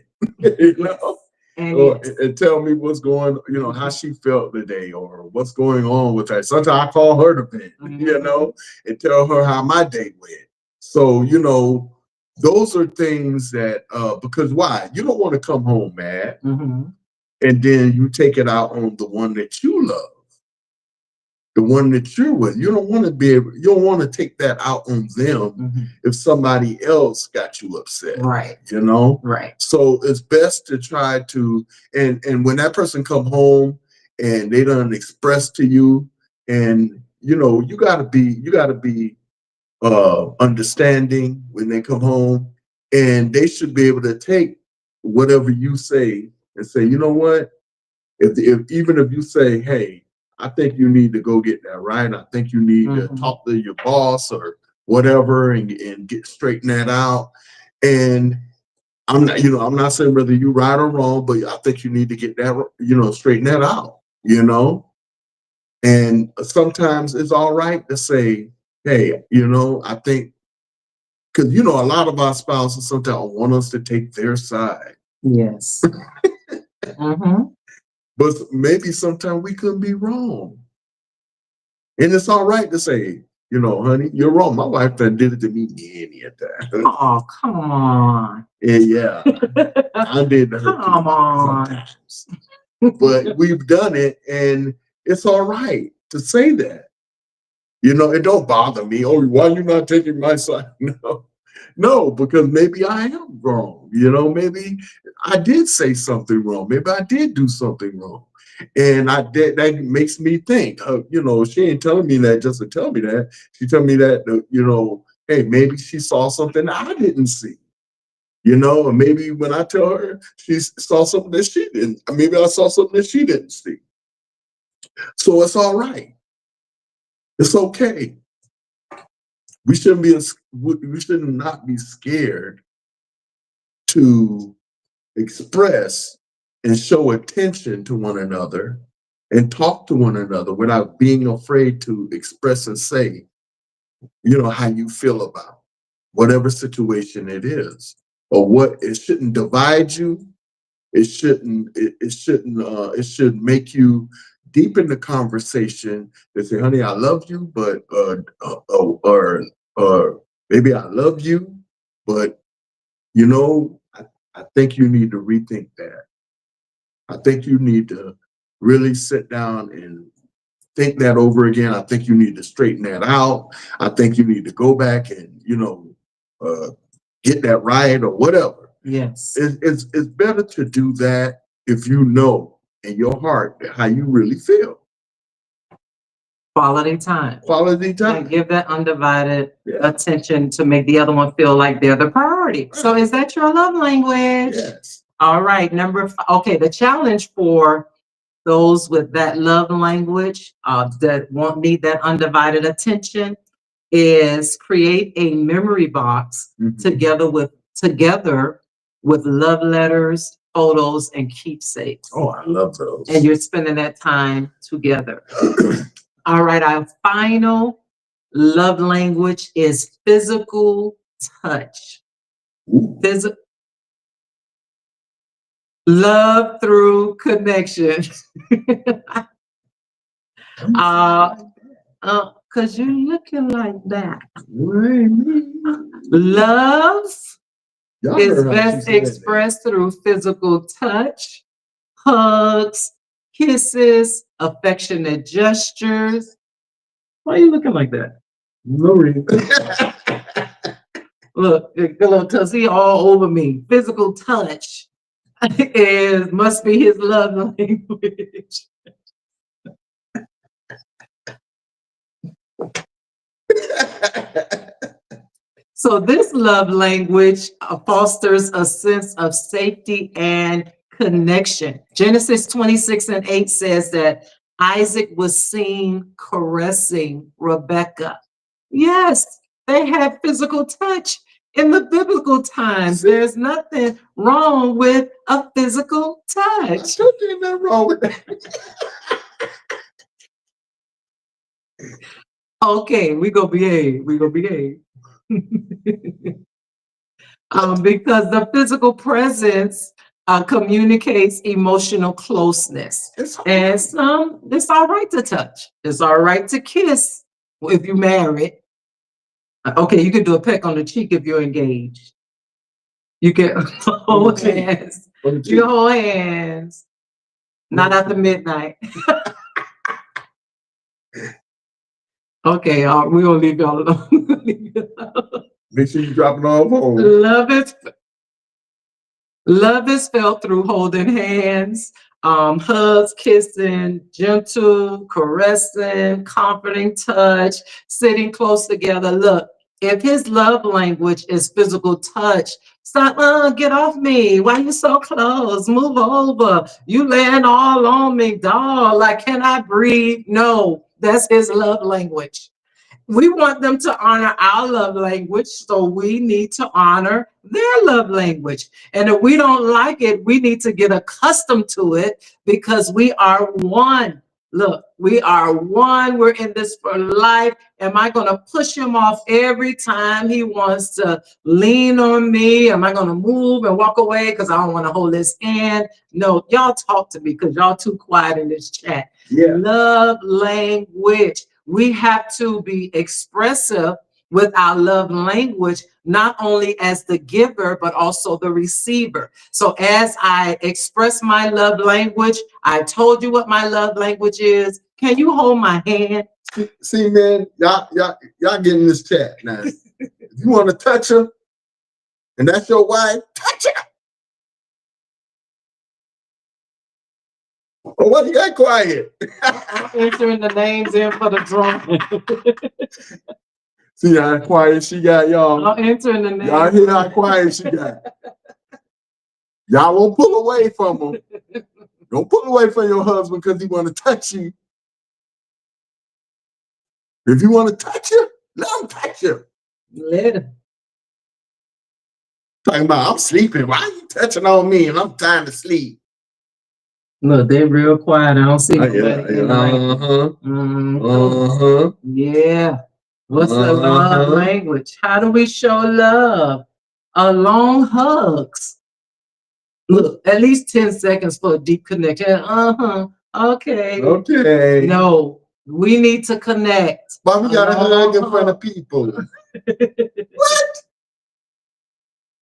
And tell me what's going, how she felt today, or what's going on with her. Sometimes I call her to vent, and tell her how my day went. So, those are things that, because why? You don't want to come home mad, and then you take it out on the one that you love, the one that you're with. You don't want to take that out on them if somebody else got you upset. Right. Right. So it's best to try to, and when that person come home and they done express to you, and you gotta be understanding when they come home, and they should be able to take whatever you say and say, you know what, if even if you say, hey, I think you need to go get that right. I think you need to talk to your boss or whatever and get straighten that out. And I'm not, I'm not saying whether you right or wrong, but I think you need to get that, straighten that out, And sometimes it's all right to say, hey, I think, because, a lot of our spouses sometimes want us to take their side. Yes. But maybe sometimes we could be wrong. And it's all right to say, honey, you're wrong. My wife done did it to me many a time. Oh, come on. And yeah, I did to her Come on. sometimes. But we've done it, and it's all right to say that. It don't bother me. Oh, why are you not taking my side? No, because maybe I am wrong. Maybe I did say something wrong. Maybe I did do something wrong. And that makes me think, she ain't telling me that just to tell me that. She tell me that, hey, maybe she saw something I didn't see. And maybe when I tell her, she saw something that she didn't. Maybe I saw something that she didn't see. So it's all right. It's okay. We should not be scared to express and show attention to one another and talk to one another without being afraid to express and say, how you feel about whatever situation it is, or what it shouldn't divide you. It should make you deepen the conversation to say, honey, I love you, but or maybe I love you, but I think you need to rethink that. I think you need to really sit down and think that over again. I think you need to straighten that out. I think you need to go back and, get that right or whatever. Yes. It's better to do that if you know in your heart how you really feel. Quality time. Quality time. And give that undivided attention to make the other one feel like they're the priority. Right. So is that your love language? Yes. All right. Number 5. Okay. The challenge for those with that love language that need that undivided attention is create a memory box together with love letters, photos, and keepsakes. Oh, I love those. And you're spending that time together. All right, our final love language is physical touch. Love through connection. Cause you're looking like that. Love is best expressed through physical touch, hugs, kisses, affectionate gestures. Why are you looking like that? No reason. Look, cause he all over me. Physical touch must be his love language. So this love language fosters a sense of safety and connection. Genesis 26:8 says that Isaac was seen caressing Rebekah. Yes, they had physical touch in the biblical times. There's nothing wrong with a physical touch. There's nothing wrong with that. Okay, we gonna behave. Because the physical presence communicates emotional closeness. And it's all right to touch. It's all right to kiss if you're married. Okay, you can do a peck on the cheek if you're engaged. You can hold hands. You can hold hands. Not after midnight. Okay, we're gonna leave y'all alone. Make sure you drop it off home. Love is felt through holding hands, hugs, kissing, gentle, caressing, comforting touch, sitting close together. Look, If his love language is physical touch, stop, get off me. Why you so close? Move over. You laying all on me, dog. Like, can I breathe? No, that's his love language. We want them to honor our love language, so we need to honor their love language. And if we don't like it, we need to get accustomed to it because we are one. Look, we are one. We're in this for life. Am I going to push him off every time he wants to lean on me? Am I going to move and walk away because I don't want to hold his hand? No, y'all talk to me because y'all too quiet in this chat. Yeah. Love language. We have to be expressive with our love language, not only as the giver, but also the receiver. So as I express my love language, I told you what my love language is. Can you hold my hand? See, man, y'all get in this chat now. If you want to touch her, and that's your wife, touch her. Oh, what you got quiet? I'm entering the names in for the drawing. See how quiet she got, y'all. I'm entering the names. Y'all hear how quiet she got. Y'all won't pull away from him. Don't pull away from your husband because he want to touch you. If you want to touch her, let him touch you. Let him. Talking about, I'm sleeping. Why are you touching on me and I'm trying to sleep? Look, they're real quiet. I don't see nobody. Yeah. What's the love language? How do we show love? Long hugs. Look, at least 10 seconds for a deep connection. Okay. Okay. No, we need to connect. Why we gotta hug in front of people? What?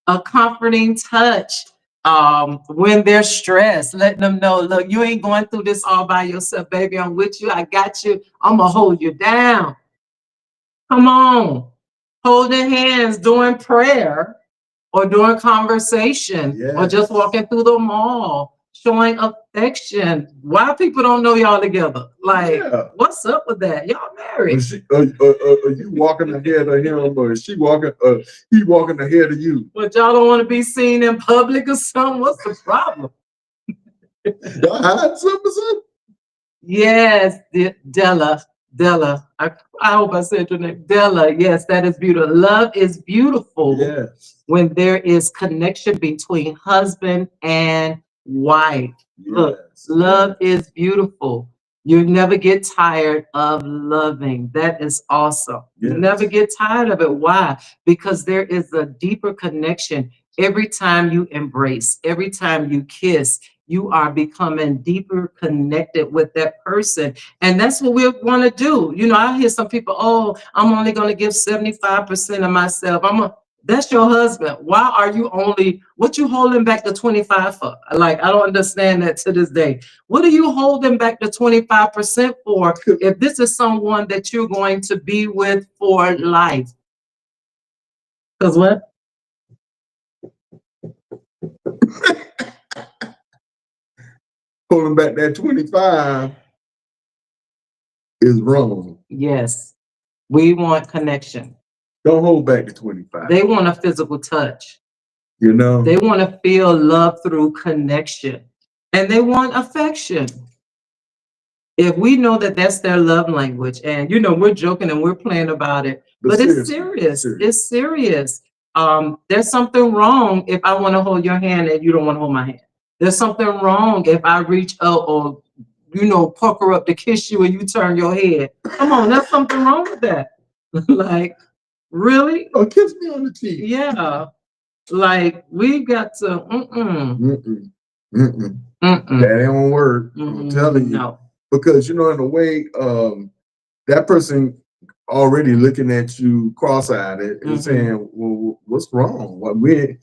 A comforting touch. When they're stressed, letting them know, look, you ain't going through this all by yourself, baby. I'm with you. I got you. I'm gonna hold you down. Come on. Holding hands during prayer or during conversation, or just walking through the mall, showing affection. Why people don't know y'all together? Like, what's up with that? Y'all married. Are you walking ahead of him, or is she walking? He walking ahead of you? But y'all don't want to be seen in public or something. What's the problem? Y'all hide something? Yes, Della. I hope I said your name. Della. Yes, that is beautiful. Love is beautiful when there is connection between husband and wife. Look, love is beautiful. You never get tired of loving. That is awesome. You never get tired of it. Why? Because there is a deeper connection. Every time you embrace, every time you kiss, you are becoming deeper connected with that person. And that's what we want to do. You know, I hear some people, oh, I'm only going to give 75% of myself. That's your husband. Why are you what you holding back the 25 for? Like, I don't understand that to this day. What are you holding back the 25% for if this is someone that you're going to be with for life? Because what? Holding back that 25 is wrong. Yes. We want connection. Don't hold back the 25. They want a physical touch. You know? They want to feel love through connection. And they want affection. If we know that that's their love language, and, you know, we're joking and we're playing about it, but it's serious. It's serious. There's something wrong if I want to hold your hand and you don't want to hold my hand. There's something wrong if I reach out or, you know, pucker up to kiss you and you turn your head. Come on, there's something wrong with that. Like, really? Oh, kiss me on the cheek. Yeah. Like, we've got to, That ain't gonna work. I'm telling you. No. Because, you know, in a way, that person already looking at you cross-eyed and saying, well, what's wrong? Well, we're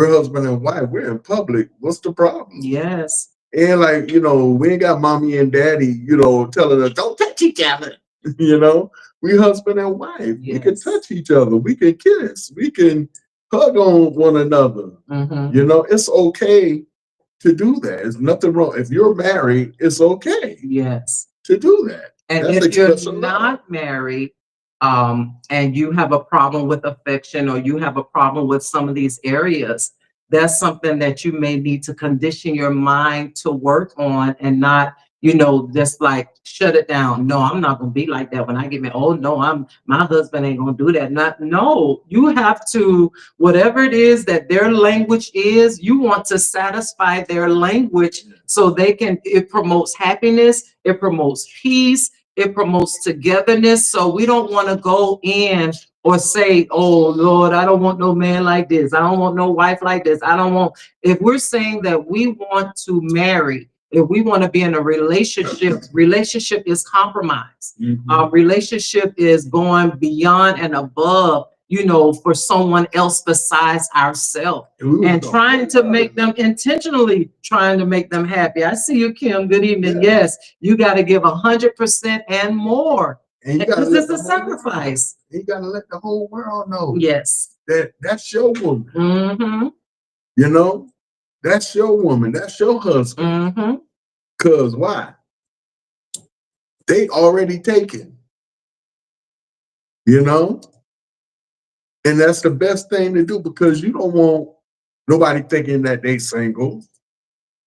husband and wife. We're in public. What's the problem? Yes. And, like, you know, we ain't got mommy and daddy, you know, telling us, don't touch each other. You know, we husband and wife. Yes. We can touch each other. We can kiss. We can hug on one another. You know, it's okay to do that. There's nothing wrong. If you're married, it's okay. Yes. To do that. And if you're not married, and you have a problem with affection, or you have a problem with some of these areas, that's something that you may need to condition your mind to work on, and not, just like shut it down. No, I'm not gonna be like that when I get married. Oh no, my husband ain't gonna do that. Not no, you have to, whatever it is that their language is, you want to satisfy their language so it promotes happiness, it promotes peace, it promotes togetherness. So we don't want to go in or say, oh Lord, I don't want no man like this. I don't want no wife like this. I don't want, if we're saying that we want to marry, if we want to be in a relationship is compromise. Relationship is going beyond and above, for someone else besides ourselves, and trying to make them, intentionally trying to make them happy. I see you, Kim. Good evening. Yeah. Yes, you got to give 100% and more. And because it's a sacrifice. You got to let the whole world know. Yes. That's your woman. That's your woman. That's your husband. Because why? They already taken. And that's the best thing to do, because you don't want nobody thinking that they single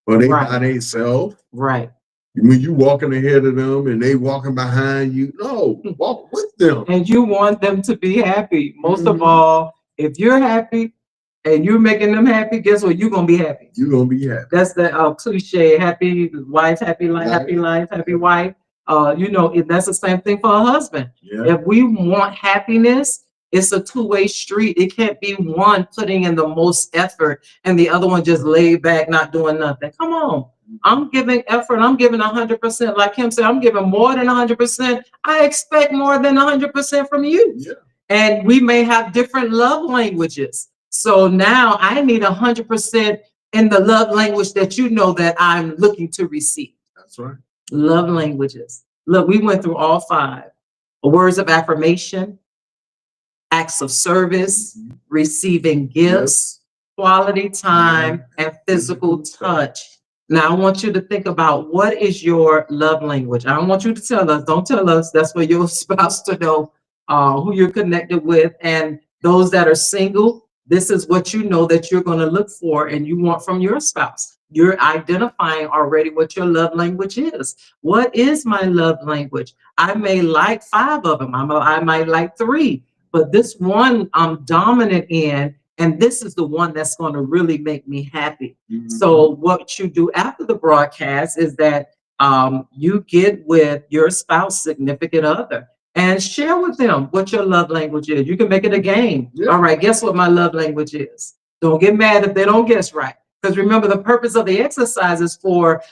or they by themselves. Right. When you walking ahead of them and they walking behind you, no, walk with them. And you want them to be happy. Most of all, if you're happy and you're making them happy, guess what? You're gonna be happy. You're gonna be happy. That's the cliche: happy wife, happy life, happy life, happy wife. That's the same thing for a husband. Yeah. If we want happiness, it's a two-way street. It can't be one putting in the most effort and the other one just laid back, not doing nothing. Come on. I'm giving effort. I'm giving 100%. Like Kim said, I'm giving more than 100%. I expect more than 100% from you. Yeah. And we may have different love languages. So now I need 100% in the love language that that I'm looking to receive. That's right. Love languages. Look, we went through all 5. Words of affirmation, acts of service, receiving gifts, quality time, and physical touch. Now, I want you to think about, what is your love language? I don't want you to tell us. Don't tell us. That's for your spouse to know who you're connected with. And those that are single, this is what that you're going to look for and you want from your spouse. You're identifying already what your love language is. What is my love language? I may like 5 of them. I might like 3. But this one I'm dominant in, and this is the one that's going to really make me happy. So what you do after the broadcast is that you get with your spouse, significant other, and share with them what your love language is. You can make it a game. Yeah. All right, guess what my love language is? Don't get mad if they don't guess right. Because remember, the purpose of the exercise is for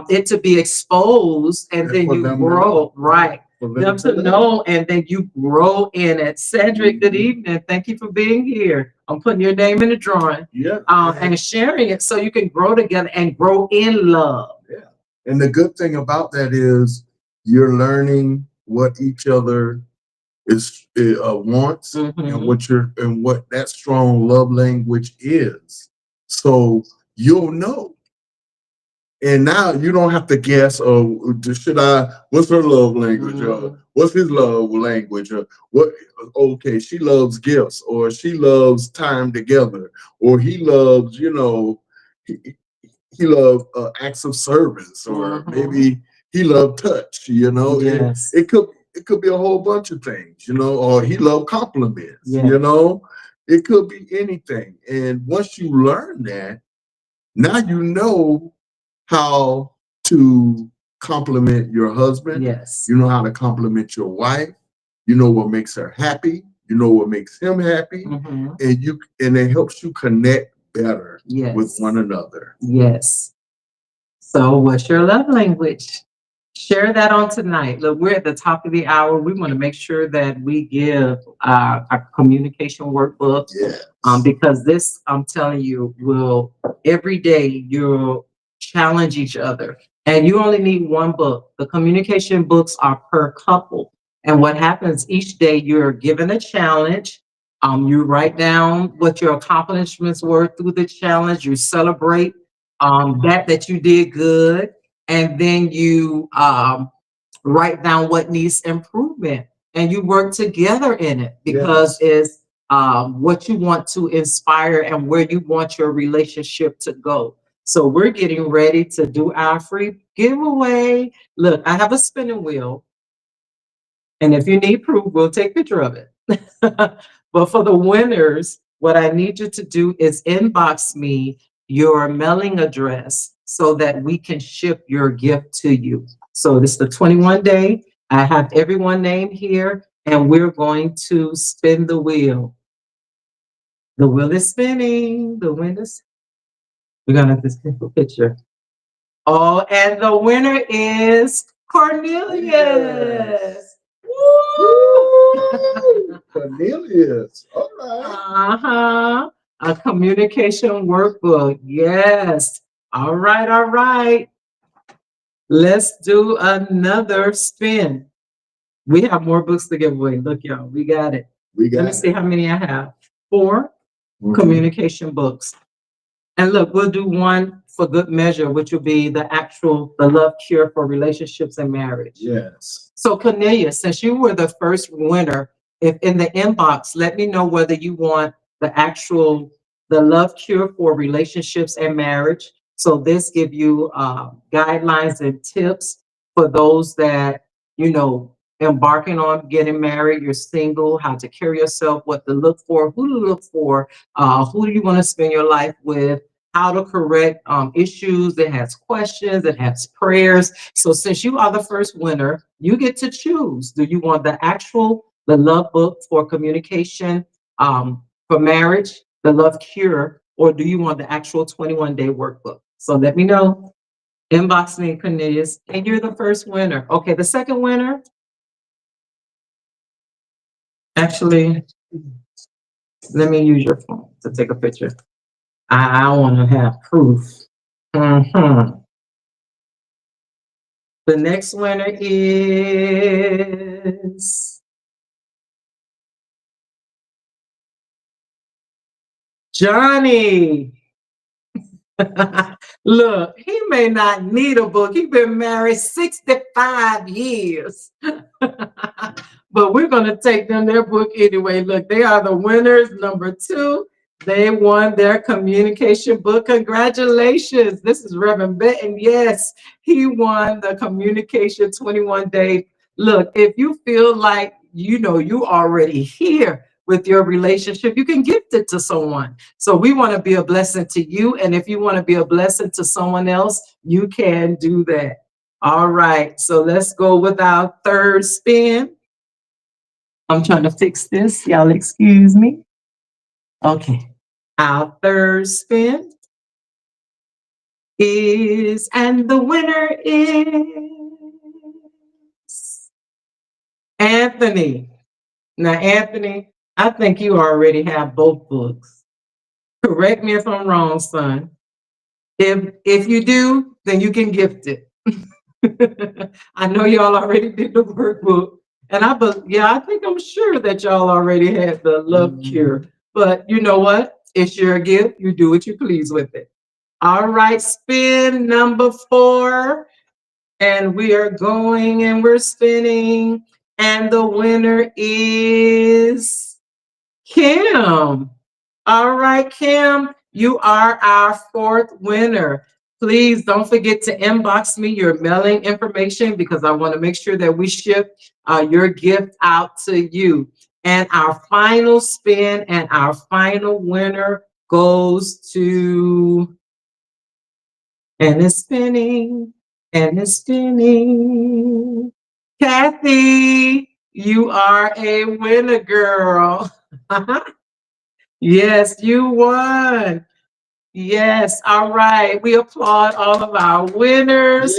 it to be exposed, and then you grow. Right. For them to know, and then you grow in it. Cedric, good evening. Thank you for being here. I'm putting your name in the drawing. Yeah. And sharing it so you can grow together and grow in love. Yeah. And the good thing about that is you're learning what each other wants, and what that strong love language is. So you'll know. And now you don't have to guess, what's her love language? What's his love language? Okay, she loves gifts, or she loves time together, or he loves, he loves acts of service, or maybe he loves touch, Yes. It could be a whole bunch of things, or he loves compliments, yes. It could be anything. And once you learn that, now you know how to compliment your husband. Yes. You know how to compliment your wife. You know what makes her happy. You know what makes him happy. And it helps you connect better with one another. Yes. So what's your love language? Share that on tonight. Look, we're at the top of the hour. We want to make sure that we give our communication workbook. Yes. Because this, I'm telling you, will every day you'll challenge each other. And you only need one book. The communication books are per couple. And what happens each day, you're given a challenge. You write down what your accomplishments were through the challenge. You celebrate that you did good. And then you write down what needs improvement. and you work together in it because it's what you want to inspire and where you want your relationship to go. So we're getting ready to do our free giveaway. Look, I have a spinning wheel, and if you need proof, we'll take a picture of it. But for the winners, what I need you to do is inbox me your mailing address so that we can ship your gift to you. So this is the 21 day. I have everyone named here, and we're going to spin the wheel. The wheel is spinning. The wind is. We're gonna have to take a picture. Oh, and the winner is Cornelius. Yes. Woo! Cornelius. All right. A communication workbook. Yes. All right. All right. Let's do another spin. We have more books to give away. Look, y'all, we got it. Let me see how many I have. 4 communication books. And look, we'll do one for good measure, which will be the love cure for relationships and marriage. Yes. So Cornelius, since you were the first winner, if in the inbox, let me know whether you want the love cure for relationships and marriage. So this give you guidelines and tips for those that, embarking on getting married, you're single, how to carry yourself, what to look for, who to look for, who do you want to spend your life with, how to correct issues. It has questions, it has prayers. So since you are the first winner, you get to choose. Do you want the love book for communication, for marriage, the love cure, or do you want the actual 21-day workbook? So let me know. Inbox me, Cornelius, and you're the first winner. Okay, the second winner. Actually, let me use your phone to take a picture. I want to have proof. The next winner is Johnny. Look, he may not need a book. He's been married 65 years. But we're going to take them their book anyway. Look, they are the winners. Number 2, they won their communication book. Congratulations. This is Reverend Benton. Yes, he won the communication 21 day. Look, if you feel like you already here with your relationship, you can gift it to someone. So we want to be a blessing to you. And if you want to be a blessing to someone else, you can do that. All right. So let's go with our third spin. I'm trying to fix this. Y'all excuse me. Okay. Our third spin and the winner is Anthony. Now, Anthony, I think you already have both books. Correct me if I'm wrong, son. If you do, then you can gift it. I know y'all already did the workbook. And I think I'm sure that y'all already had the love cure. But you know what? It's your gift. You do what you please with it. All right, spin number 4. And we are going and we're spinning. And the winner is Kim. All right, Kim, you are our 4th winner. Please don't forget to inbox me your mailing information because I want to make sure that we ship your gift out to you. And our final spin and our final winner goes to, and it's spinning, and it's spinning. Kathy, you are a winner, girl. Yes, you won. Yes, all right. We applaud all of our winners.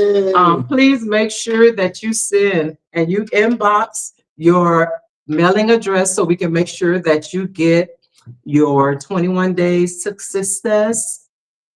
Please make sure that you send and you inbox your mailing address so we can make sure that you get your 21 days to success,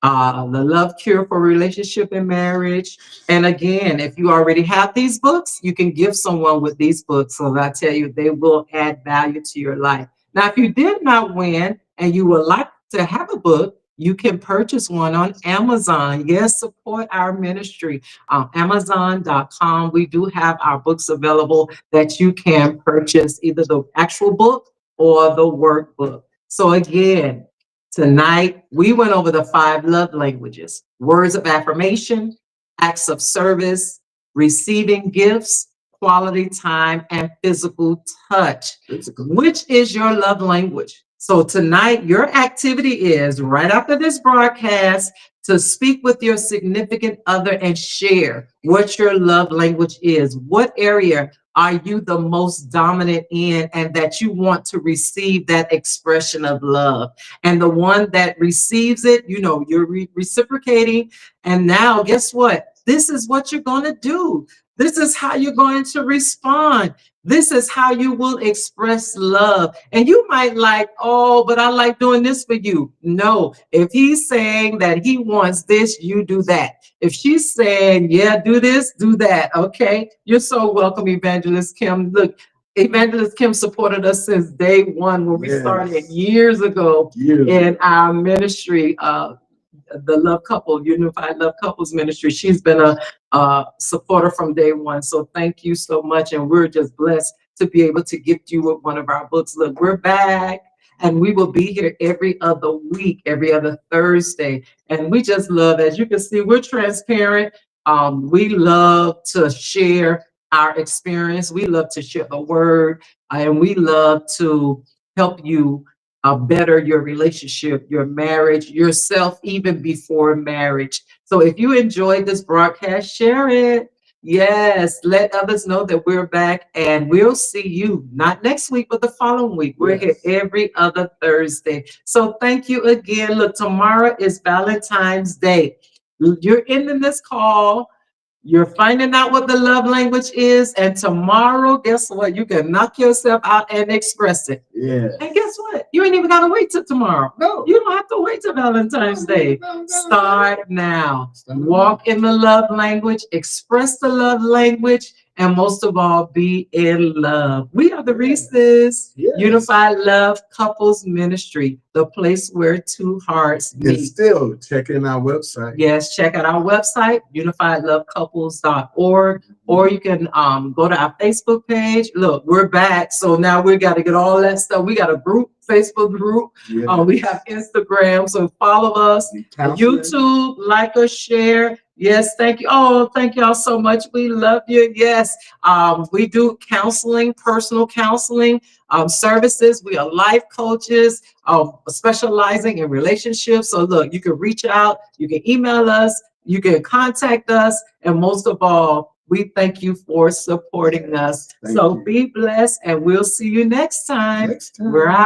the love cure for relationship and marriage. And again, if you already have these books, you can give someone with these books. So I tell you, they will add value to your life. Now, if you did not win and you would like to have a book, you can purchase one on Amazon. Yes, support our ministry. Amazon.com. We do have our books available that you can purchase, either the actual book or the workbook. So again, tonight we went over the 5 love languages: words of affirmation, acts of service, receiving gifts, quality time, and physical touch. Which is your love language? So tonight, your activity is right after this broadcast to speak with your significant other and share what your love language is. What area are you the most dominant in, and that you want to receive that expression of love? And the one that receives it, you're reciprocating. And now, guess what? This is what you're going to do. This is how you're going to respond. This is how you will express love. And you might like, oh, but I like doing this for you. No, if he's saying that he wants this, you do that. If she's saying, yeah, do this, do that. Okay. You're so welcome, Evangelist Kim. Look, Evangelist Kim supported us since day one when we started years ago in our ministry. The Love Couple, Unified Love Couples Ministry. She's been a supporter from day one. So thank you so much. And we're just blessed to be able to gift you with one of our books. Look, we're back, and we will be here every other week, every other Thursday. And we just love, as you can see, we're transparent. We love to share our experience. We love to share the word, and we love to help you better your relationship, your marriage, yourself, even before marriage. So if you enjoyed this broadcast, share it. Yes, let others know that we're back, and we'll see you not next week, but the following week. We're here every other Thursday. So thank you again. Look, tomorrow is Valentine's Day. You're ending this call. You're finding out what the love language is, and tomorrow, guess what? You can knock yourself out and express it. Yeah. And guess what? You ain't even got to wait till tomorrow. No. You don't have to wait till Valentine's Day. Start now. Walk in the love language, express the love language, and most of all, be in love. We are the Reese's Unified Love Couples Ministry, the place where two hearts meet. And still check in our website. Yes, check out our website, unifiedlovecouples.org, or you can go to our Facebook page. Look, we're back. So now we got to get all that stuff. We got a group, Facebook group. We have Instagram. So follow us. YouTube, like us, share. Yes, thank you. Oh, thank y'all so much. We love you. Yes, we do counseling, personal counseling services. We are life coaches specializing in relationships. So look, you can reach out, you can email us, you can contact us, and most of all, we thank you for supporting us. Be blessed, and we'll see you next time. We're out.